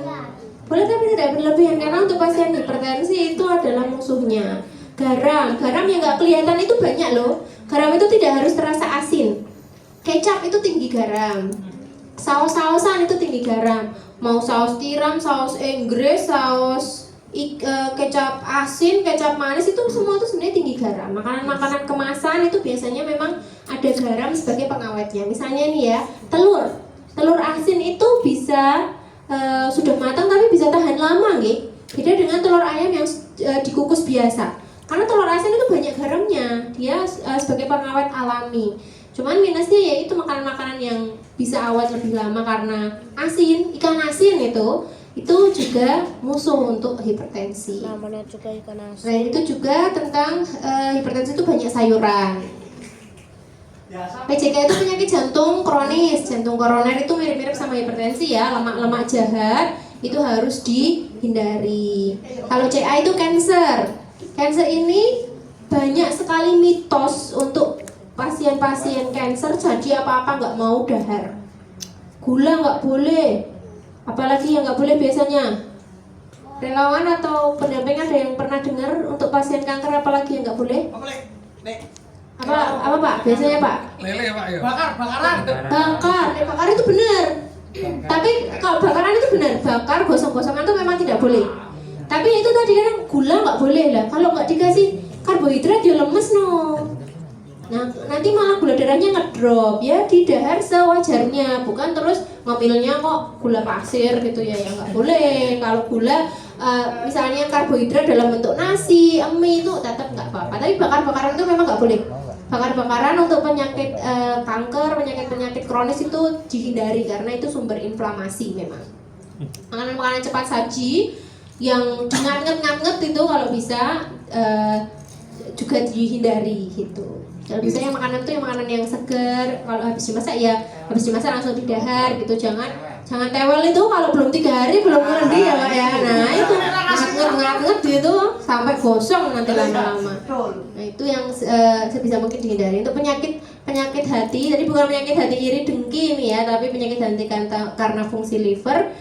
boleh tapi tidak berlebihan, karena untuk pasien hipertensi itu adalah musuhnya garam. Garam yang nggak kelihatan itu banyak loh. Garam itu tidak harus terasa asin. Kecap itu tinggi garam. Saus-sausan itu tinggi garam. Mau saus tiram, saus Inggris, saus kecap asin, kecap manis, itu semua itu sebenarnya tinggi garam. Makanan-makanan kemasan itu biasanya memang ada garam sebagai pengawetnya. Misalnya nih ya, telur asin itu bisa sudah matang tapi bisa tahan lama nih. Beda dengan telur ayam yang dikukus biasa. Karena telur asin itu banyak garamnya, dia sebagai pengawet alami. Cuman minusnya yaitu makanan-makanan yang bisa awet lebih lama karena asin, ikan asin itu juga musuh untuk hipertensi. Namanya juga ikan asin. Selain itu juga tentang hipertensi itu banyak sayuran. PJK itu penyakit jantung kronis. Jantung koroner itu mirip-mirip sama hipertensi ya, lemak-lemak jahat itu harus dihindari. Kalau CA itu cancer. Cancer ini banyak sekali mitos untuk pasien-pasien cancer, jadi apa-apa nggak mau dahar. Gula nggak boleh, apalagi yang nggak boleh biasanya. Relawan atau pendamping ada yang pernah dengar untuk pasien kanker apalagi yang nggak boleh? Apa Pak? Biasanya Pak? Lele Pak ya. Bakar itu benar. Tapi kalau bakaran itu benar, bakar gosong-gosongan itu memang tidak boleh. Tapi itu tadi kan gula nggak boleh lah. Kalau nggak dikasih karbohidrat ya lemes no. Nah nanti malah gula darahnya ngedrop ya, didahar sewajarnya, bukan terus ngambilnya kok gula pasir gitu ya, yang nggak boleh. Kalau gula misalnya karbohidrat dalam bentuk nasi, mie itu tetap nggak apa-apa. Tapi bakar-bakaran itu memang nggak boleh. Bakar-bakaran untuk penyakit kanker, penyakit kronis itu dihindari karena itu sumber inflamasi memang. Makanan-makanan cepat saji yang nganget itu kalau bisa juga dihindari gitu. Kalau bisa yang makanan itu yang makanan yang segar, kalau habis dimasak langsung didahar gitu. Jangan tewel itu kalau belum 3 hari belum ngerendi ya Pak ya. Nah itu nganget gitu sampai gosong nanti lama-lama. Nah itu yang sebisa mungkin dihindari. Untuk penyakit hati, tadi bukan penyakit hati iri dengki ini ya, tapi penyakit hati karena fungsi liver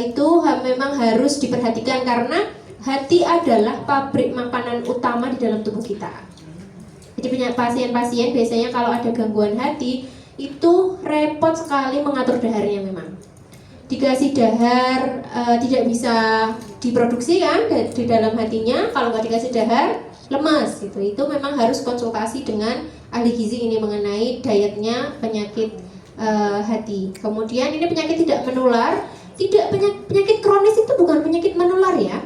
itu memang harus diperhatikan karena hati adalah pabrik makanan utama di dalam tubuh kita. Jadi pasien-pasien biasanya kalau ada gangguan hati itu repot sekali mengatur daharnya memang. Dikasih dahar tidak bisa diproduksi kan di dalam hatinya, kalau nggak dikasih dahar lemas gitu. Itu memang harus konsultasi dengan ahli gizi ini mengenai dietnya penyakit hati. Kemudian ini penyakit tidak menular. Penyakit kronis itu bukan penyakit menular ya.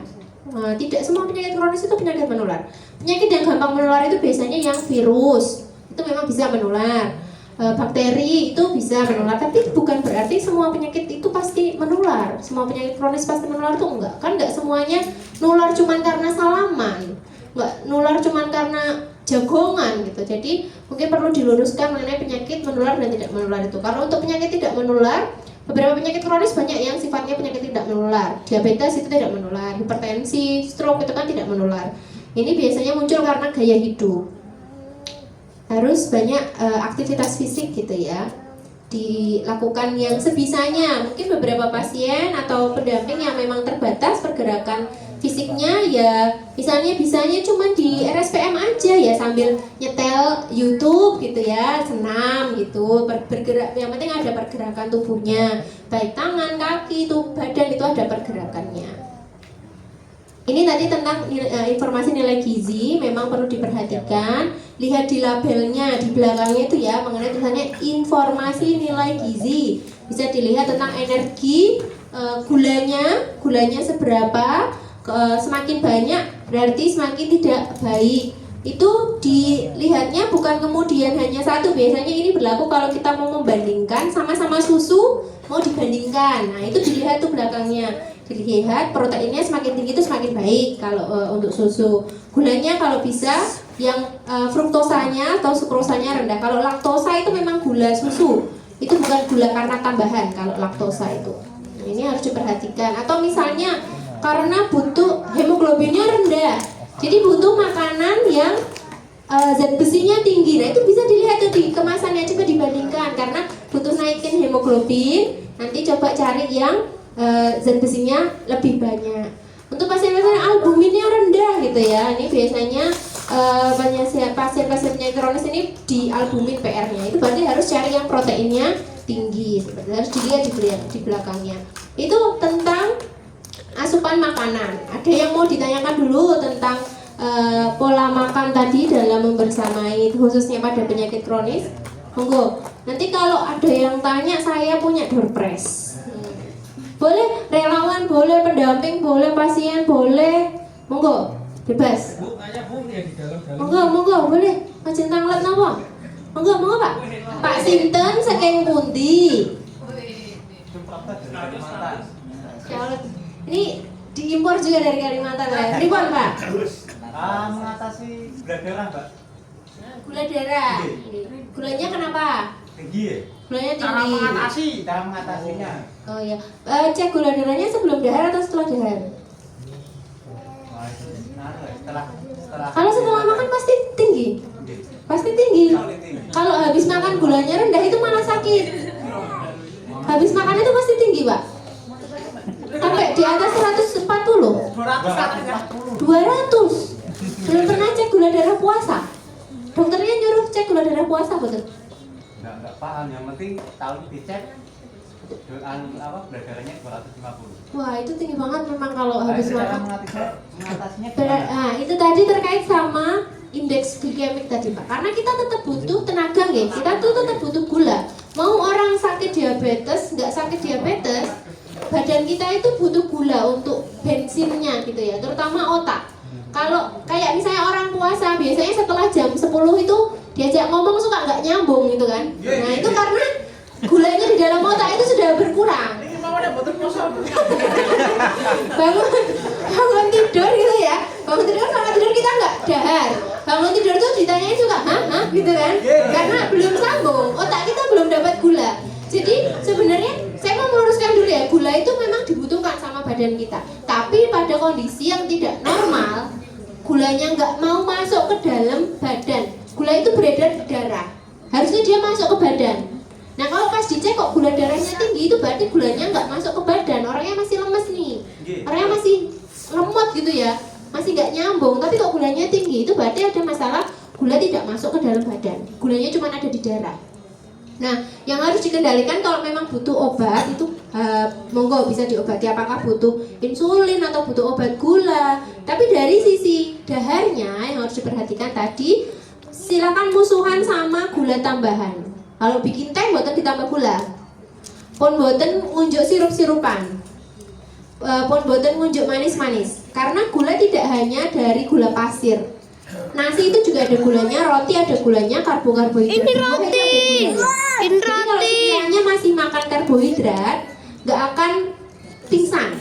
Tidak semua penyakit kronis itu penyakit menular. Penyakit yang gampang menular itu biasanya yang virus, itu memang bisa menular. Bakteri itu bisa menular, tapi bukan berarti semua penyakit itu pasti menular. Semua penyakit kronis pasti menular itu enggak. Kan enggak semuanya nular cuman karena salaman, enggak nular cuman karena jagongan gitu. Jadi mungkin perlu diluruskan mengenai penyakit menular dan tidak menular itu. Kalau untuk penyakit tidak menular, beberapa penyakit kronis banyak yang sifatnya penyakit tidak menular. Diabetes itu tidak menular, hipertensi, stroke itu kan tidak menular. Ini biasanya muncul karena gaya hidup. Harus banyak aktivitas fisik gitu ya, dilakukan yang sebisanya. Mungkin beberapa pasien atau pendamping yang memang terbatas pergerakan fisiknya ya, misalnya bisanya cuma di RSPM aja ya, sambil nyetel YouTube gitu ya, senam gitu, bergerak, yang penting ada pergerakan tubuhnya, baik tangan, kaki, badan itu ada pergerakannya. Ini tadi tentang informasi nilai gizi memang perlu diperhatikan. Lihat di labelnya, di belakangnya itu ya, mengenai tulisannya informasi nilai gizi. Bisa dilihat tentang energi, gulanya seberapa, semakin banyak berarti semakin tidak baik. Itu dilihatnya bukan kemudian hanya satu. Biasanya ini berlaku kalau kita mau membandingkan sama-sama susu, mau dibandingkan. Nah itu dilihat tuh belakangnya. Dilihat proteinnya semakin tinggi itu semakin baik kalau untuk susu. Gulanya kalau bisa yang fruktosanya atau sukrosanya rendah. Kalau laktosa itu memang gula susu, itu bukan gula karena tambahan kalau laktosa itu. Nah, ini harus diperhatikan. Atau misalnya karena butuh hemoglobinnya rendah, jadi butuh makanan yang zat besinya tinggi. Nah itu bisa dilihat tuh di kemasannya, coba dibandingkan karena butuh naikin hemoglobin. Nanti coba cari yang zat besinya lebih banyak. Untuk pasien-pasien albuminnya rendah gitu ya, ini biasanya pasien-pasien penyakit kronis ini di albumin PR-nya itu berarti harus cari yang proteinnya tinggi, seperti harus dilihat di belakangnya. Itu tentang asupan makanan. Ada yang mau ditanyakan dulu tentang pola makan tadi dalam membersamai khususnya pada penyakit kronis? Monggo. Nanti kalau ada yang tanya, saya punya door prize. Boleh relawan, boleh pendamping, boleh pasien, boleh. Monggo, bebas. Bu, tanya Bu ya di dalam-dalam. Monggo, boleh. Majeng tanglet napa? Monggo, Pak. Pak sinten saking pundi? Ini diimpor juga dari Kalimantan ya. Pripun, Pak? Mengatasi gula darah, Mbak. Gula darah. Gulanya kenapa? Tinggi ya? Gulanya Cara tinggi. mengatasinya. Oh iya. Cek gula darahnya sebelum dahar atau setelah dahar? Wah, itu setelah Kalau setelah makan pasti tinggi. Pasti tinggi. Kalau habis makan gulanya rendah itu malah sakit. Habis makan itu pasti tinggi, Pak. Sampai di atas 140. 200. Belum pernah cek gula darah puasa. Dokternya nyuruh cek gula darah puasa betul? Enggak paham, yang penting tahu dicek gula darahnya 250. Wah, itu tinggi banget memang kalau habis Cara makan. mengatasinya Nah, itu tadi terkait sama indeks glikemik tadi, Pak. Karena kita tetap butuh tenaga, ya. Kita tuh tetap butuh gula. Mau orang sakit diabetes, nggak sakit diabetes, badan kita itu butuh gula untuk bensinnya gitu ya, terutama otak. Kalau kayak misalnya orang puasa, biasanya setelah jam 10 itu diajak ngomong suka nggak nyambung gitu kan. Nah, itu karena gulanya di dalam otak itu sudah berkurang. bangun tidur gitu ya, bangun tidur sama tidur kita nggak dahar. Bangun tidur tuh ditanyain suka hah gitu kan, karena belum sambung, otak kita belum dapat gula. Jadi sebenarnya saya mau meluruskan dulu ya, gula itu memang dibutuhkan sama badan kita, tapi pada kondisi yang tidak normal, gulanya nggak mau masuk ke dalam badan. Gula itu beredar di darah, harusnya dia masuk ke badan. Nah, kalau pas dicek kok gula darahnya tinggi, itu berarti gulanya nggak masuk ke badan. Orangnya masih lemes nih, orangnya masih lemot gitu ya, masih nggak nyambung. Tapi kok gulanya tinggi, itu berarti ada masalah, gula tidak masuk ke dalam badan. Gulanya cuma ada di darah. Nah, yang harus dikendalikan kalau memang butuh obat itu monggo bisa diobati. Apakah butuh insulin atau butuh obat gula? Tapi dari sisi daharnya yang harus diperhatikan tadi, silakan musuhan sama gula tambahan. Kalau bikin teh buatan ditambah gula, pun buatan ngunjuk sirup-sirupan, pun buatan ngunjuk manis-manis. Karena gula tidak hanya dari gula pasir. Nasi itu juga ada gulanya, roti ada gulanya, karbohidrat. Ini roti. Jadi kalau sekiranya masih makan karbohidrat, nggak akan pingsan.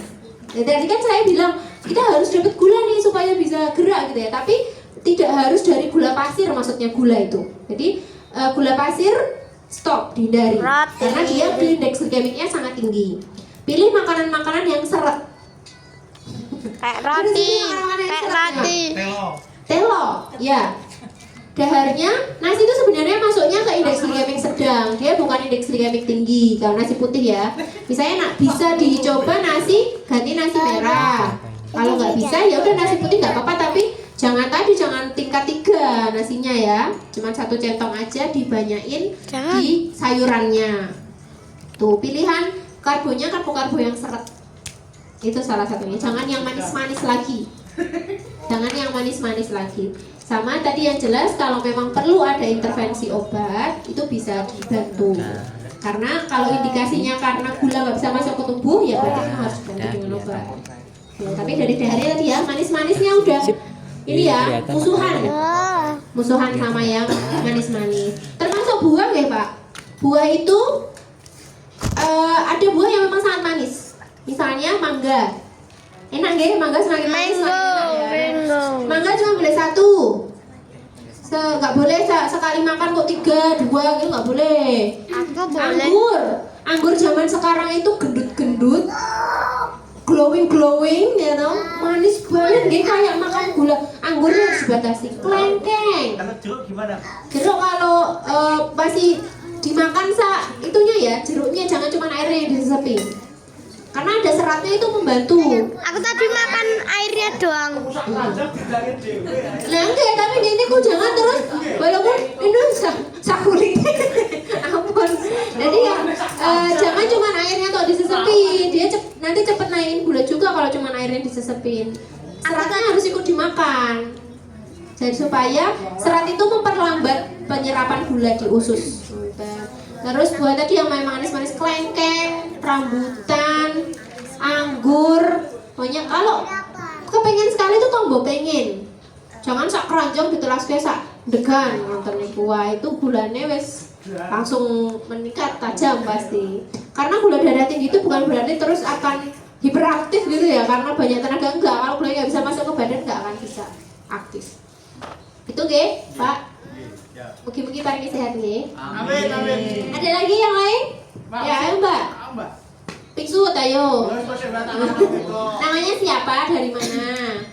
Ya, tadi kan saya bilang kita harus dapat gula nih supaya bisa gerak gitu ya. Tapi tidak harus dari gula pasir, maksudnya gula itu. Jadi gula pasir stop, dihindari. Karena dia indeks glikemiknya sangat tinggi. Pilih makanan-makanan yang seret. Kayak roti. Telo, ya. Daharnya, nasi itu sebenarnya masuknya ke indeks glikemik sedang. Dia bukan indeks glikemik tinggi. Kalau nasi putih ya, misalnya bisa dicoba nasi ganti nasi merah. Kalau nggak bisa ya udah nasi putih nggak apa-apa, tapi jangan tingkat 3 nasinya ya. Cuma 1 centong aja, dibanyain di sayurannya. Tuh pilihan karbonya karbo yang seret. Itu salah satunya. Jangan yang manis-manis lagi. Jangan yang manis-manis lagi. Sama tadi yang jelas kalau memang perlu ada intervensi obat itu bisa dibantu. Karena kalau indikasinya karena gula nggak bisa masuk ke tubuh ya berarti memang harus dibantu dengan obat. Ya, tapi dari daharnya tadi ya manis-manisnya udah ini ya musuhan sama yang manis-manis. Termasuk buah ya Pak. Buah itu ada buah yang memang sangat manis. Misalnya mangga. Enak nggih, mangga semakin manis semakin enak ya. Mangga cuma boleh 1. Nggak boleh sekali makan kok 3, 2 gitu nggak boleh. Anggur zaman sekarang itu gendut-gendut, glowing ya tau, manis banget nggih kayak makan gula. Anggurnya harus dibatasi. Klengkeng. Kalau jeruk gimana? Jeruk kalau masih dimakan itunya ya, jeruknya jangan cuma airnya yang disesepin. Karena ada seratnya itu membantu. Aku tadi makan airnya doang. Nah enggak, tapi ini kok jangan terus walaupun ini sakulit. Ampun. Jadi ya jangan cuma airnya tuh disesepin. Dia nanti cepet naikin gula juga kalau cuma airnya disesepin. Seratnya harus ikut dimakan. Jadi supaya serat itu memperlambat penyerapan gula di usus. Terus buat tadi yang main manis-manis, kelengkeng, rambutan, anggur, pokoknya kalau kepengen sekali itu tombol pengen. Jangan sak keranjang ditelas kayak sak degan nonton buah itu gulanya wes langsung meningkat tajam pasti. Karena gula darah tinggi itu bukan berarti terus akan hiperaktif gitu ya, karena banyak tenaga enggak. Kalau gula nggak bisa masuk ke badan nggak akan bisa aktif. Itu Pak. Mugi-mugi paling sehat nih. Amin, amin. Ada lagi yang lain? Ya, ayo Mbak. Piksut, ayo. Namanya siapa? Dari mana?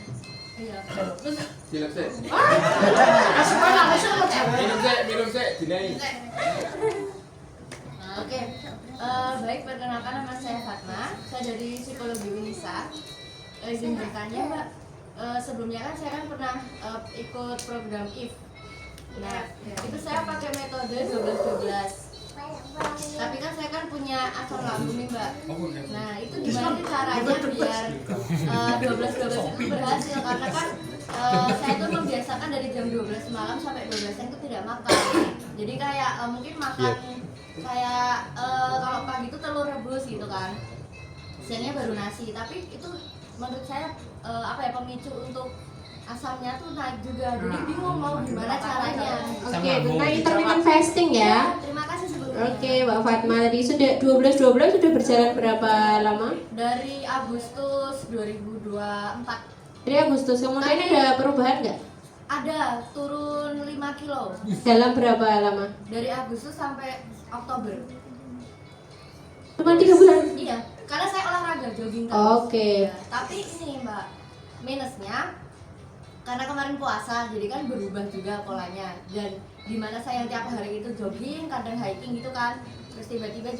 Oke, baik, perkenalkan nama saya Fatma. Saya dari Psikologi Unisa. Izin bertanya, Mbak. Sebelumnya kan saya pernah ikut program IF. Nah, itu saya pakai metode 12-12. Tapi kan saya kan punya asam lambung nih, Mbak. Nah, itu gimana caranya biar 12-12 itu berhasil? Karena kan saya tuh membiasakan dari jam 12 malam sampai 12 siang itu tidak makan. Jadi kayak mungkin makan kayak kalau pagi itu telur rebus gitu kan. Siangnya baru nasi. Tapi itu menurut saya pemicu untuk asamnya tuh naik juga, jadi bingung mau gimana caranya. Oke, tentang intermittent fasting ya. Terima kasih sebelumnya. Oke, Mbak Fatma tadi sudah 12-12 sudah berjalan berapa lama? Dari Agustus 2024. Dari Agustus, kemudian ada perubahan nggak? Ada, turun 5 kilo. Dalam berapa lama? Dari Agustus sampai Oktober. Cuma 3 bulan? Iya, karena saya olahraga jogging terus. Oke. Ya, tapi ini Mbak, minusnya karena kemarin puasa, jadi kan berubah juga polanya. Dan dimana saya yang tiap hari itu jogging, kadang hiking gitu kan, terus tiba-tiba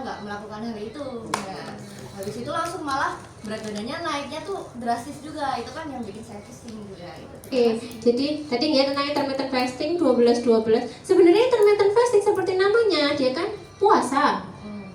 nggak melakukan hal itu. Nah, habis itu langsung malah berat badannya naiknya tuh drastis juga. Itu kan yang bikin saya pusing juga gitu. Oke, jadi tadi ya tentang intermittent fasting 12-12. Sebenarnya intermittent fasting seperti namanya, dia kan puasa.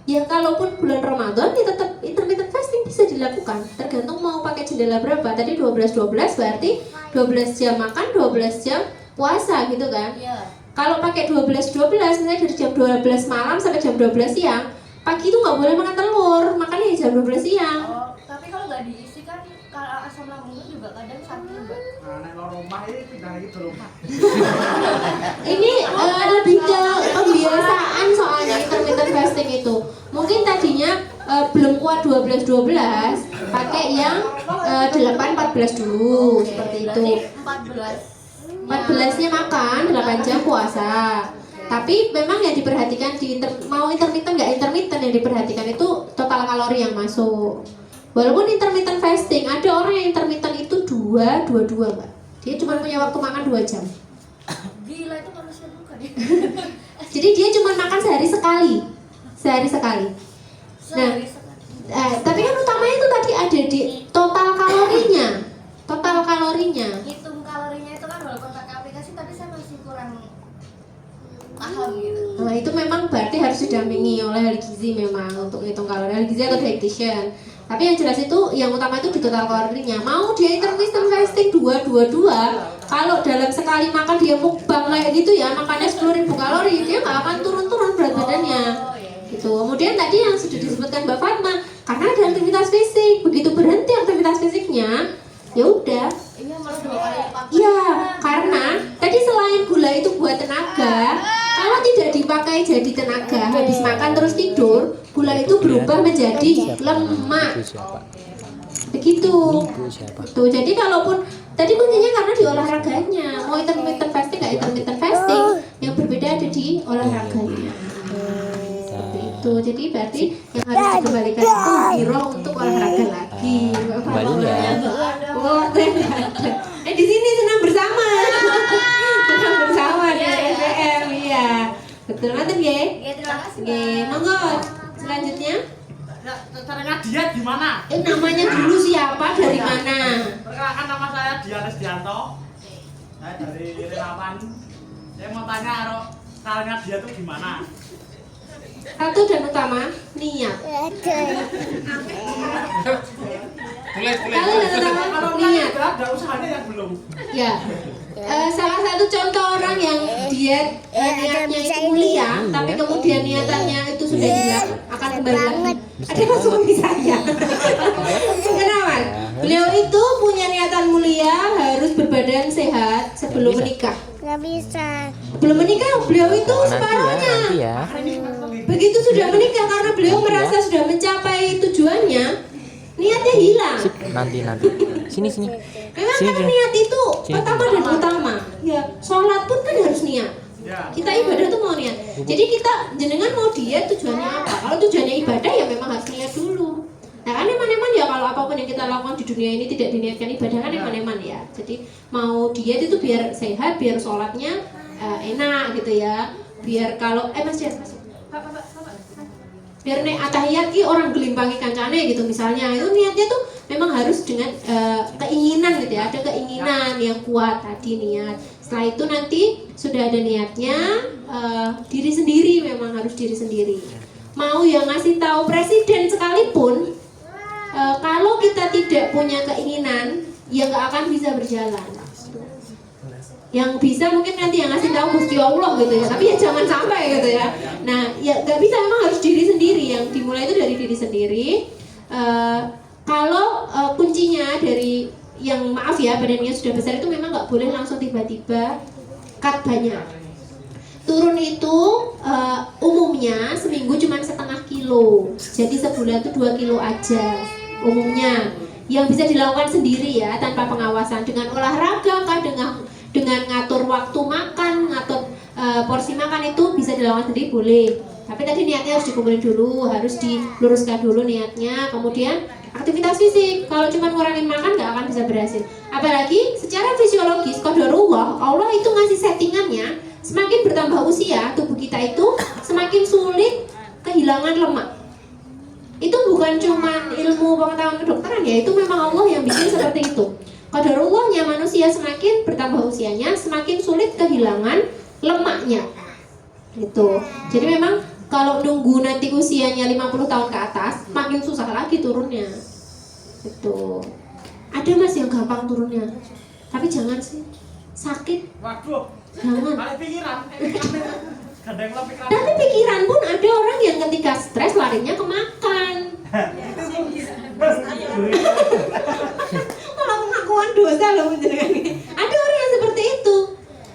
Ya kalaupun bulan Ramadan ya tetap intermittent fasting bisa dilakukan, tergantung mau pakai jendela berapa. Tadi 12-12 berarti 12 jam makan, 12 jam puasa gitu kan. Iya. Kalau pakai 12-12 misalnya dari jam 12 malam sampai jam 12 siang, pagi itu nggak boleh makan telur, makannya jam 12 siang. Oh, tapi kalau nggak diisi kan kalau asam lambung juga kadang sakit Mbak. Ini lebih ke pembiasaan soalnya intermittent fasting itu. Mungkin tadinya belum kuat 12-12, pakai yang 8-14 dulu seperti itu. 14-nya makan, 8 jam puasa. Tapi memang yang diperhatikan mau intermittent nggak intermittent, yang diperhatikan itu total kalori yang masuk. Walaupun intermittent fasting, ada orang yang intermittent itu 2-2-2 Mbak. Dia cuma punya waktu makan 2 jam. Gila, itu manusia bukan ya? Jadi dia cuma makan sehari sekali. Nah, tapi kan utamanya itu tadi ada di total kalorinya. Hitung kalorinya itu kan walaupun pakai aplikasi, tapi saya masih kurang paham gitu. Nah, itu memang berarti harus didampingi oleh ahli gizi memang untuk hitung kalori, ahli gizi atau dietitian. Tapi yang jelas itu yang utama itu di total kalorinya. Mau dia intermittent fasting 2-2-2, kalau dalam sekali makan dia mukbang kayak gitu ya, makannya 10.000 kalori, dia nggak akan turun-turun berat badannya. Gitu. Kemudian tadi yang sudah disebutkan Mbak Fatma, karena ada aktivitas fisik, begitu berhenti aktivitas fisiknya, ya udah. Iya, malah 2 kali lipat. Iya, karena tadi selain gula itu buat tenaga, kalau tidak dipakai jadi tenaga, habis makan terus tidur, gula itu berubah menjadi lemak. Begitu. Tuh, jadi kalaupun tadi kuncinya karena di olahraganya, mau intermittent fasting nggak intermittent fasting, yang berbeda ada di olahraganya. Seperti itu. Jadi berarti yang harus dikembalikan itu biro untuk olahraga lagi. Kembali ya. Oh, di sini senang bersama. Senang bersama di SPM, iya. Betul banget ya. Iya, terima kasih. Oke, monggo selanjutnya. caranya diet gimana? Namanya dulu siapa, dari mana? Perkenalkan, nama saya Dian Esdianto. Saya dari relawan. Saya mau tanya caranya diet itu gimana? Satu dan utama, niat. Kalau dan utama, niat. Ada usahanya yang belum. Ya. Salah satu contoh orang yang diet niatnya itu mulia, tapi kemudian niatannya itu sudah hilang, akan kembali lagi. Ada suami saya. Kenapa? Beliau itu punya niatan mulia, harus berbadan sehat sebelum menikah. Nggak bisa. Belum menikah, beliau itu separuhnya. Nanti ya. Begitu sudah menikah, karena beliau merasa sudah mencapai tujuannya, niatnya hilang. Nanti. Sini. Memang Sini, karena Jun. niat itu Sini. pertama dan utama. Ya, sholat pun kan harus niat. Ya. Kita ibadah tuh mau niat. Jadi kita jenengan mau diet tujuannya apa? Kalau tujuannya ibadah ya memang harus niat dulu. Nah kan eman-eman ya, kalau apapun yang kita lakukan di dunia ini tidak diniatkan ibadah kan eman-eman ya. Jadi mau diet itu biar sehat, biar sholatnya enak gitu ya. Biar kalau Mas Jas masuk. Pak. Biar nek atahiyat ki orang gelimpangi kancane gitu misalnya, itu niatnya tuh memang harus dengan keinginan gitu ya, ada keinginan yang kuat tadi niat. Setelah itu nanti sudah ada niatnya, diri sendiri, memang harus diri sendiri. Mau yang ngasih tahu presiden sekalipun, kalau kita tidak punya keinginan, ya nggak akan bisa berjalan. Yang bisa mungkin nanti yang ngasih tahu Gusti Allah gitu ya, tapi ya jangan sampai gitu ya. Nah ya nggak bisa, memang harus diri sendiri, yang dimulai itu dari diri sendiri. Kalau kuncinya dari yang maaf ya badannya sudah besar itu memang nggak boleh langsung tiba-tiba cut banyak. Turun itu umumnya seminggu cuma setengah kilo, jadi sebulan itu 2 kilo aja umumnya. Yang bisa dilakukan sendiri ya, tanpa pengawasan, dengan olahraga kah, dengan ngatur waktu makan, ngatur porsi makan, itu bisa dilakukan sendiri boleh. Tapi tadi niatnya harus dikumpulin dulu, harus diluruskan dulu niatnya. Kemudian aktivitas fisik, kalau cuma ngurangin makan nggak akan bisa berhasil. Apalagi secara fisiologis, qadarullah, Allah itu ngasih settingannya, semakin bertambah usia tubuh kita itu semakin sulit kehilangan lemak. Itu bukan cuma ilmu pengetahuan kedokteran ya, itu memang Allah yang bikin seperti itu. Qadarullahnya manusia semakin bertambah usianya, semakin sulit kehilangan lemaknya. Gitu. Jadi memang kalau nunggu nanti usianya 50 tahun ke atas, makin susah lagi turunnya. Gitu. Ada Mas yang gampang turunnya. Tapi jangan sih. Sakit. Waduh. Jangan. Balik pikiran. Kadang lo pikiran. Tapi pikiran pun ada orang yang ketika stres larinya ke makan. Kalau pengakuan dosa loh menjenengan ini. Ada orang yang seperti itu.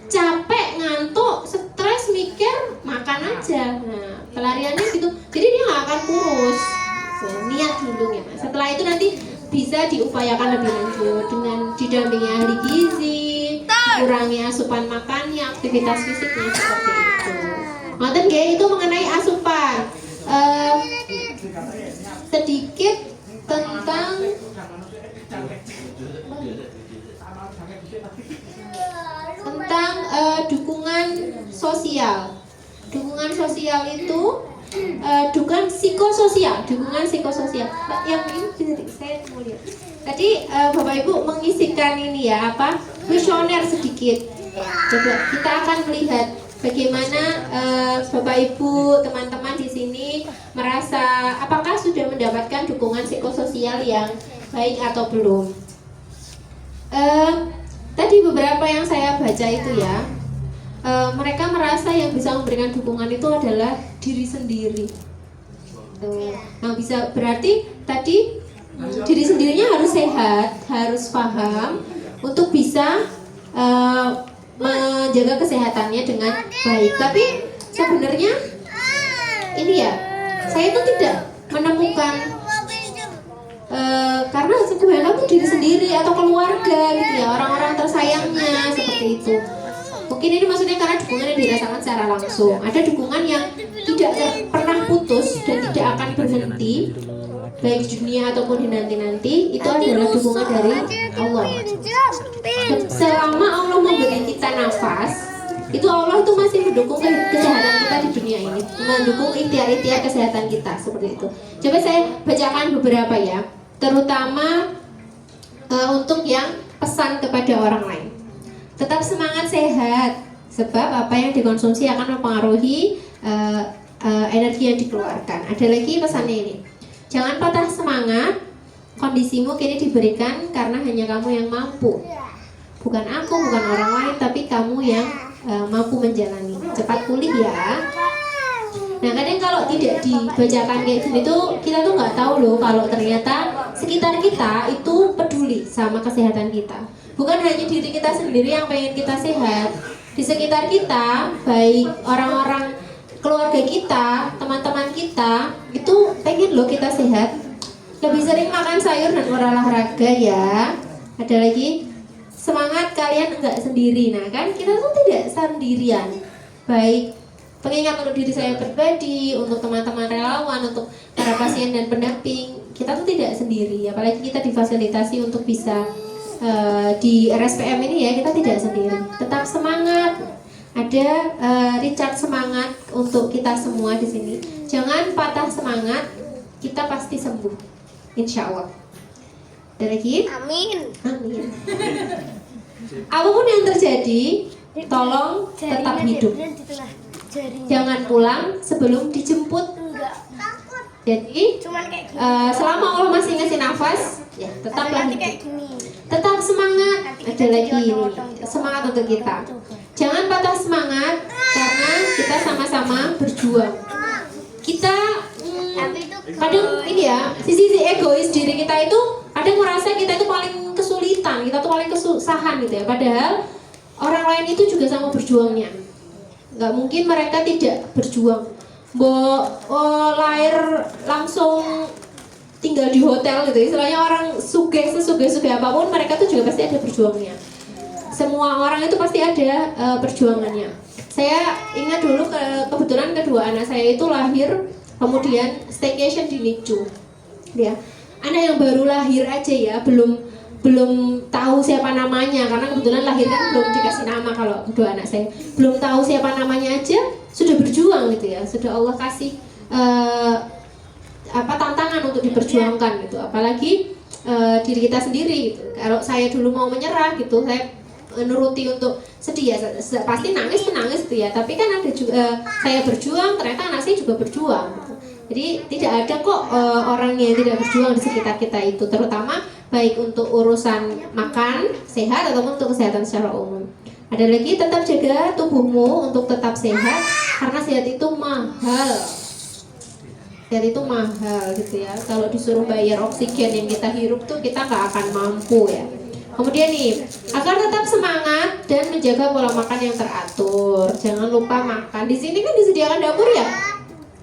Capek, ngantuk, stres, mikir, makan aja. Nah, pelariannya gitu. Jadi dia nggak akan kurus. Niat dulu ya Mas. Setelah itu nanti bisa diupayakan lebih lanjut dengan didampingi ahli gizi, kurangi asupan makannya, aktivitas fisiknya seperti itu. Ngoten nggih, itu mengenai asupan. Sedikit tentang dukungan sosial. Dukungan sosial itu dukungan psikososial, yang ini saya mau lihat. Tadi Bapak Ibu mengisikan ini ya, apa, kuesioner sedikit. Coba kita akan melihat bagaimana Bapak Ibu, teman-teman di sini merasa apakah sudah mendapatkan dukungan psikososial yang baik atau belum. Tadi beberapa yang saya baca itu ya, mereka merasa yang bisa memberikan dukungan itu adalah diri sendiri. Nah, bisa berarti tadi diri sendirinya harus sehat, harus paham untuk bisa menjaga kesehatannya dengan baik. Tapi sebenarnya ini ya, saya itu tidak menemukan karena kebanyakan itu diri sendiri atau keluarga gitu ya, orang-orang tersayangnya seperti itu. Mungkin ini maksudnya karena dukungan yang dirasakan secara langsung. Ada dukungan yang tidak pernah putus dan tidak akan berhenti, baik di dunia ataupun di nanti-nanti. Itu adalah dukungan dari Allah. Selama Allah memberi kita nafas, itu Allah tuh masih mendukung kesehatan kita di dunia ini, mendukung ikhtiar-ikhtiar kesehatan kita seperti itu. Coba saya bacakan beberapa ya, terutama untuk yang pesan kepada orang lain. Tetap semangat, sehat, sebab apa yang dikonsumsi akan mempengaruhi energi yang dikeluarkan. Ada lagi pesannya ini, jangan patah semangat, kondisimu kini diberikan karena hanya kamu yang mampu. Bukan aku, bukan orang lain, tapi kamu yang mampu menjalani. Cepat pulih ya. Nah, kadang kalau tidak dibacakan kayak gini tuh, kita tuh nggak tahu loh kalau ternyata sekitar kita itu peduli sama kesehatan kita. Bukan hanya diri kita sendiri yang pengen kita sehat. Di sekitar kita, baik orang-orang keluarga kita, teman-teman kita, itu pengen loh kita sehat. Lebih sering makan sayur dan olahraga ya. Ada lagi, semangat, kalian enggak sendiri. Nah kan kita tuh tidak sendirian. Baik pengingat untuk diri saya pribadi, untuk teman-teman relawan, untuk para pasien dan pendamping, kita tuh tidak sendiri. Apalagi kita difasilitasi untuk bisa di RSPM ini ya, kita tidak sendiri. Tetap semangat. Ada Richard semangat untuk kita semua di sini. Jangan patah semangat, kita pasti sembuh, insya Allah. Ada lagi? Amin. Amin. Apapun yang terjadi, tolong tetap hidup. Jangan pulang sebelum dijemput. Jadi selama Allah masih ngasih nafas, ya tetaplah hidup. Tetap semangat. Ada lagi ini, semangat untuk kita. Jangan patah semangat karena kita sama-sama berjuang. Kita kadang ini ya, sisi egois diri kita itu kadang merasa kita itu paling kesulitan, kita tuh paling kesusahan gitu ya. Padahal orang lain itu juga sama berjuangnya. Nggak mungkin mereka tidak berjuang. Lahir langsung tinggal di hotel gitu, istilahnya orang sugih apapun, mereka tuh juga pasti ada perjuangannya. Semua orang itu pasti ada perjuangannya. Saya ingat dulu kebetulan kedua anak saya itu lahir kemudian staycation di NICU. Ya, anak yang baru lahir aja ya, belum tahu siapa namanya, karena kebetulan lahir kan belum dikasih nama. Kalau kedua anak saya belum tahu siapa namanya aja sudah berjuang gitu ya, sudah Allah kasih tantangan untuk diperjuangkan gitu. Apalagi diri kita sendiri gitu. Kalau saya dulu mau menyerah gitu, saya menuruti untuk sedih ya, pasti nangis gitu ya. Tapi kan ada juga saya berjuang, ternyata anak saya juga berjuang gitu. Jadi tidak ada kok orang yang tidak berjuang di sekitar kita itu, terutama baik untuk urusan makan sehat ataupun untuk kesehatan secara umum. Ada lagi, tetap jaga tubuhmu untuk tetap sehat, karena sehat itu mahal. Sehat itu mahal gitu ya. Kalau disuruh bayar oksigen yang kita hirup tuh kita nggak akan mampu ya. Kemudian nih, agar tetap semangat dan menjaga pola makan yang teratur. Jangan lupa makan. Di sini kan disediakan dapur ya,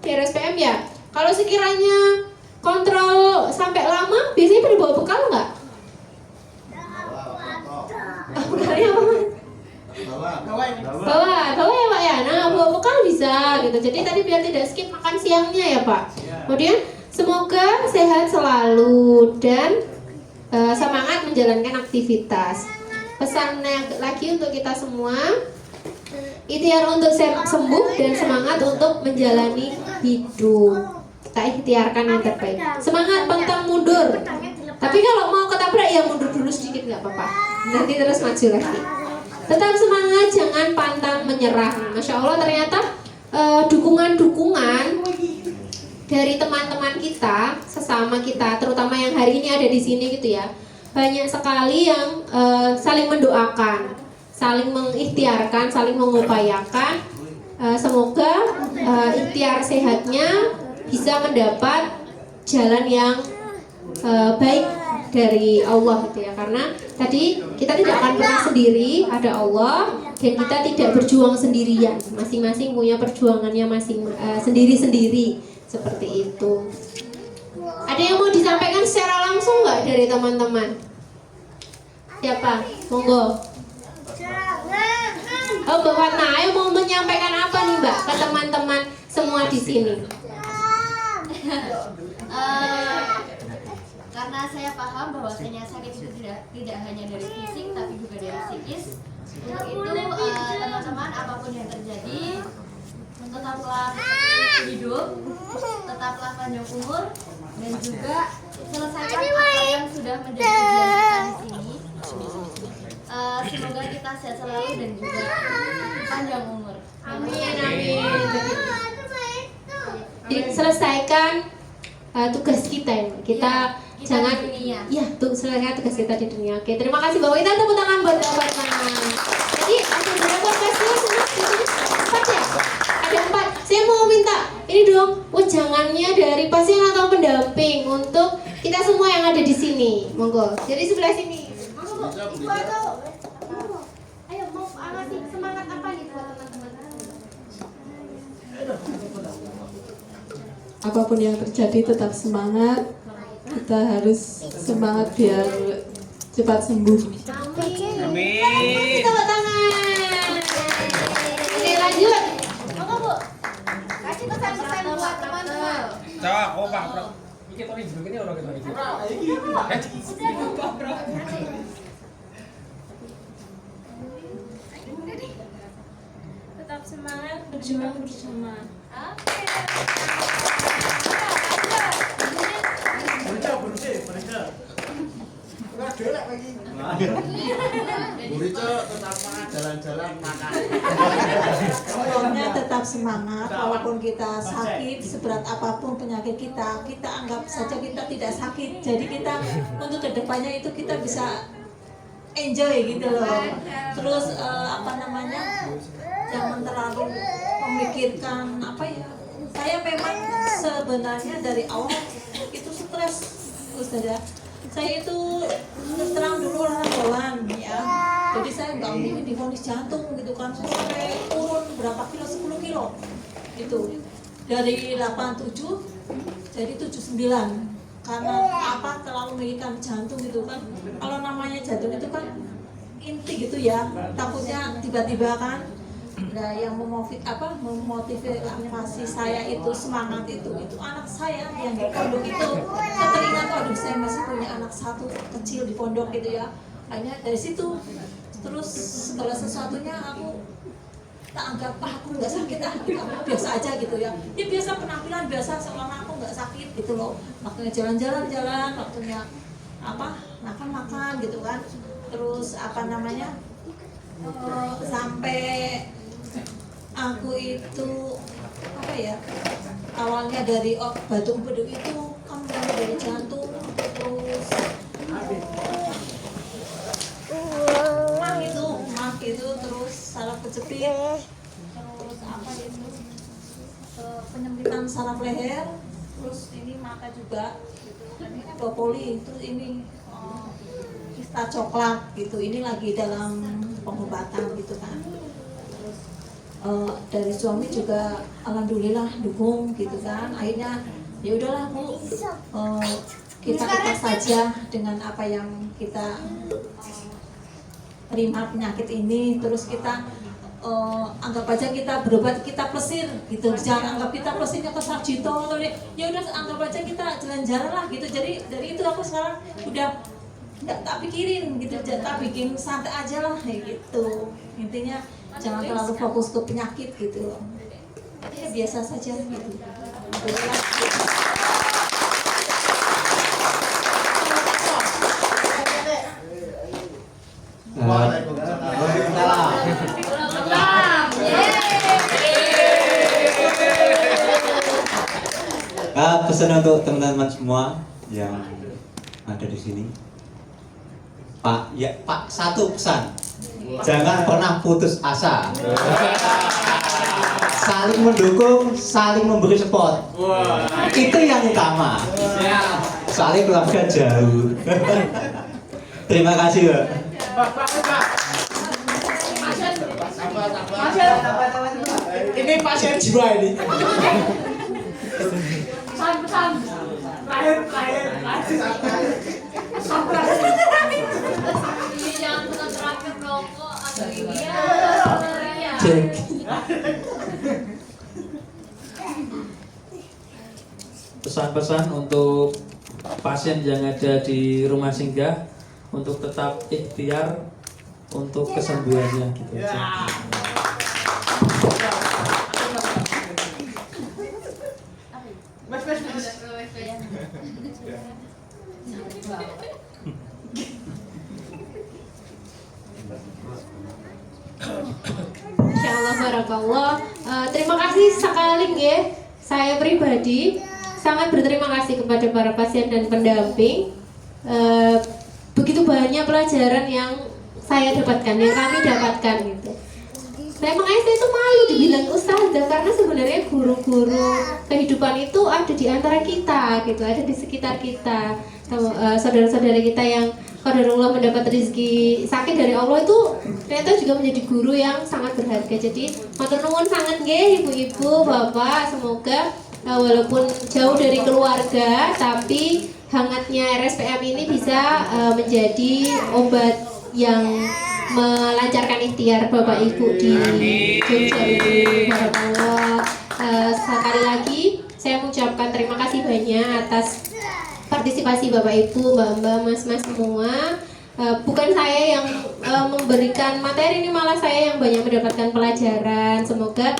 di RSPM ya. Kalau sekiranya kontrol sampai lama, biasanya pada bawa bekal nggak? Bekalnya apa? Bawa ya Pak ya. Nah, bawa bekal bisa gitu. Jadi tadi biar tidak skip makan siangnya ya Pak. Kemudian semoga sehat selalu dan semangat menjalankan aktivitas. Pesannya lagi untuk kita semua, ikhtiar untuk sembuh dan semangat untuk menjalani hidup. Kita ikhtiarkan yang terbaik. Semangat, pantang mundur. Tapi kalau mau ketabrak ya mundur dulu sedikit nggak apa-apa. Nanti terus maju lagi. Tetap semangat, jangan pantang menyerah. Masya Allah, ternyata dukungan-dukungan dari teman-teman kita, sesama kita, terutama yang hari ini ada di sini gitu ya, banyak sekali yang saling mendoakan, saling mengikhtiarkan, saling mengupayakan. Semoga ikhtiar sehatnya bisa mendapat jalan yang baik dari Allah gitu ya. Karena tadi kita tidak akan pernah sendiri, ada Allah, dan kita tidak berjuang sendirian. Masing-masing punya perjuangannya sendiri-sendiri seperti itu. Ada yang mau disampaikan secara langsung nggak dari teman-teman? Siapa? Monggo. Oh, Mbak Fatna, ayo mau menyampaikan apa nih Mbak ke teman-teman semua di sini? Karena saya paham bahwasanya sakit itu tidak hanya dari fisik tapi juga dari psikis. Untuk itu teman-teman, apapun yang terjadi, tetaplah hidup, tetaplah panjang umur, dan juga selesaikan apa yang sudah menjadi tujuan kita di sini. Semoga kita sehat selalu dan juga panjang umur. Amin, amin. Selesaikan tugas kita ya. Kita jangan di dunia. ya tuh selesaikan tugas kita di dunia. Oke, terima kasih Bapak. Kita tepuk tangan buat Bapak. Jadi ada berapa kelasnya? Empat ya? Ada 4. Saya mau minta ini dong wejangannya dari pasien atau pendamping untuk kita semua yang ada di sini. Monggo. Jadi sebelah sini. Monggo, Bu. Ibu atau ayo mau ngasih semangat apa nih buat teman-teman? Apapun yang terjadi tetap semangat. Kita harus semangat biar cepat sembuh. Amin. Tepuk tangan. Oke, lanjut. Monggo, Bu. Kasih pesan-pesan buat teman-teman. Coba aku Pak, Bro. Iki to ning ini ora kita iki. Tetap semangat, berjuang bersama. Oke. Bersih. Burico tetap semangat jalan-jalan makan. Pokoknya tetap semangat walaupun kita sakit, seberat apapun penyakit kita, kita anggap saja kita tidak sakit. Jadi kita untuk kedepannya itu kita bisa enjoy gitu loh. Terus jangan terlalu memikirkan apa ya. Saya memang sebenarnya dari awal itu stres, Ustazah. Saya itu terus terang dulu orang bawaan ya, jadi saya nggak mungkin divonis jantung gitu kan, sampai turun berapa kilo, 10 kilo gitu, dari 87 jadi 79 karena apa, terlalu memikirkan jantung gitu kan. Kalau namanya jantung itu kan inti gitu ya, takutnya tiba-tiba kan. Nah, yang memotivasi saya itu semangat itu anak saya yang di pondok itu. Saya teringat, aduh saya masih punya anak satu kecil di pondok gitu ya. Akhirnya dari situ terus segala sesuatunya aku tak anggap aku nggak sakit biasa aja gitu ya. Ya biasa, penampilan biasa seolah aku nggak sakit gitu loh. Waktunya jalan-jalan, waktunya makan gitu kan. Terus sampai aku itu awalnya dari batu empedu itu kan dari jantung, terus mah itu terus saraf kejepit, terus penyempitan saraf leher, terus ini mata juga gitu. Dan ini poli, terus ini kista coklat gitu. Ini lagi dalam pengobatan gitu kan. Dari suami juga alhamdulillah dukung gitu kan. Akhirnya ya udahlah Bu, kita ikhlas saja dengan apa yang kita terima penyakit ini. Terus kita anggap aja kita berobat, kita plesir gitu. Jangan anggap kita plesirnya ke Sarjito atau ya udah anggap aja kita jalan-jalan lah gitu. Jadi dari itu aku sekarang udah nggak tak pikirin gitu, tak bikin santai aja lah kayak gitu. Intinya jangan terlalu fokus ke penyakit gitu loh. Ya biasa saja gitu. Pesan untuk teman-teman semua yang ada di sini. Pak, satu pesan. Jangan pernah putus asa. Saling mendukung, saling memberi support. Itu yang utama. Soalnya keluarga jauh. Terima kasih, Pak. Ini pasien jiwa ini. Pesan. Terakhir. Jangan pernah terakhir rokok atau Cek. Pesan-pesan untuk pasien yang ada di rumah singgah untuk tetap ikhtiar untuk kesembuhannya gitu aja. Insyaallah barakallah. Terima kasih sekali ya. Saya pribadi sangat berterima kasih kepada para pasien dan pendamping. Begitu banyak pelajaran yang saya dapatkan, yang kami dapatkan gitu. Makanya saya itu malu dibilang ustazah karena sebenarnya guru-guru kehidupan itu ada di antara kita gitu, ada di sekitar kita. Saudara-saudara kita yang qadarullah mendapat rezeki sakit dari Allah itu ternyata juga menjadi guru yang sangat berharga. Jadi matur nuwun sangat nggih ibu-ibu, bapak, semoga walaupun jauh dari keluarga tapi hangatnya RSPM ini bisa menjadi obat yang melancarkan ikhtiar Bapak Ibu di Jogja ini. Barakallah. Sekali lagi saya mengucapkan terima kasih banyak atas partisipasi Bapak Ibu, Mbak-mbak, Mas-mas semua. Bukan saya yang memberikan materi, ini malah saya yang banyak mendapatkan pelajaran. Semoga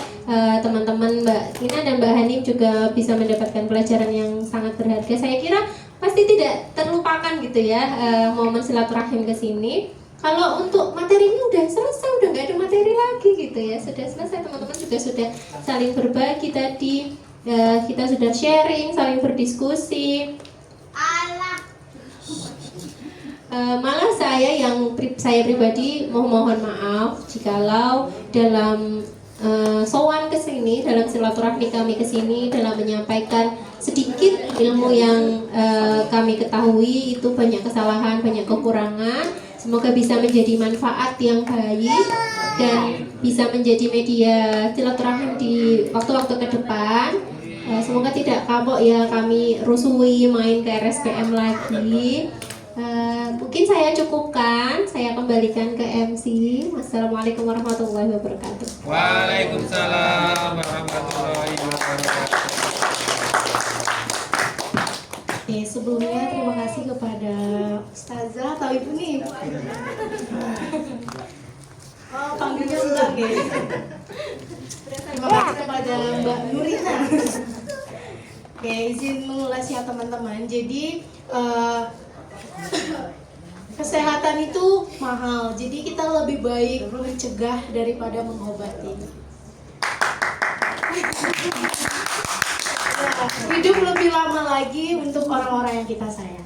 teman-teman Mbak Tina dan Mbak Hanim juga bisa mendapatkan pelajaran yang sangat berharga. Saya kira pasti tidak terlupakan gitu ya momen silaturahim ke sini. Kalau untuk materi ini udah selesai, udah nggak ada materi lagi gitu ya, sudah selesai. Teman-teman juga sudah saling berbagi tadi, kita sudah sharing, saling berdiskusi. Malah saya pribadi mohon maaf jikalau dalam sowan ke sini, dalam silaturahmi kami ke sini, dalam menyampaikan sedikit ilmu yang kami ketahui itu banyak kesalahan, banyak kekurangan. Semoga bisa menjadi manfaat yang baik dan bisa menjadi media silaturahim di waktu-waktu ke depan. Semoga tidak kapok ya kami rusui main ke RSPM lagi. Mungkin saya cukupkan, saya kembalikan ke MC. Wassalamualaikum warahmatullahi wabarakatuh. Waalaikumsalam warahmatullahi wabarakatuh. Oke, sebelumnya terima kasih kepada Ustazah atau Ibu nih. Oh, panggilnya Mbak ya. Terima kasih kepada Mbak Nurina. Oke, izin mengulas ya teman-teman. Jadi kesehatan itu mahal. Jadi kita lebih baik mencegah daripada mengobati. Hidup lebih lama lagi untuk orang-orang yang kita sayang.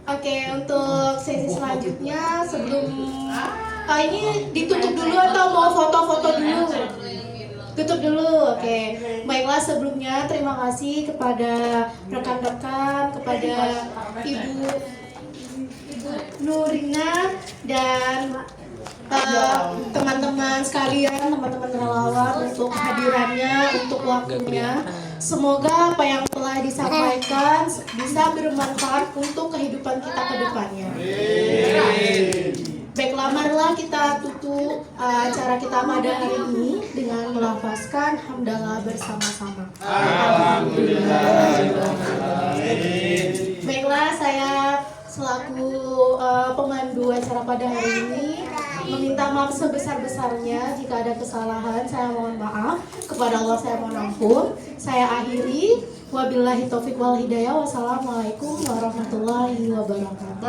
Oke, untuk sesi selanjutnya sebelum ini ditutup dulu atau mau foto-foto dulu? Tutup dulu, oke. Baiklah, sebelumnya terima kasih kepada rekan-rekan, kepada Ibu Nurina dan teman-teman sekalian, teman-teman relawan untuk hadirannya, untuk waktunya. Semoga apa yang telah disampaikan bisa bermanfaat untuk kehidupan kita ke depannya. Baiklah, marilah kita tutup acara kita pada hari ini dengan melafazkan hamdalah bersama-sama. Baiklah, saya selaku pemandu acara pada hari ini meminta maaf sebesar-besarnya jika ada kesalahan. Saya mohon maaf, kepada Allah saya mohon ampun. Saya akhiri, wabillahi taufiq wal hidayah. Wassalamualaikum warahmatullahi wabarakatuh.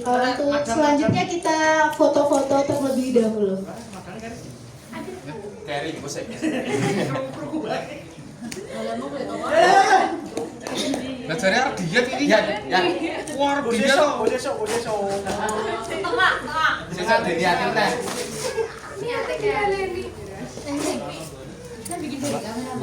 Untuk selanjutnya kita foto-foto terlebih dahulu. Belajarnya diet ini ya. Wah, diet. Sisa dilihat teh. Niatnya kayak Leni. Kita bikin dari kamera.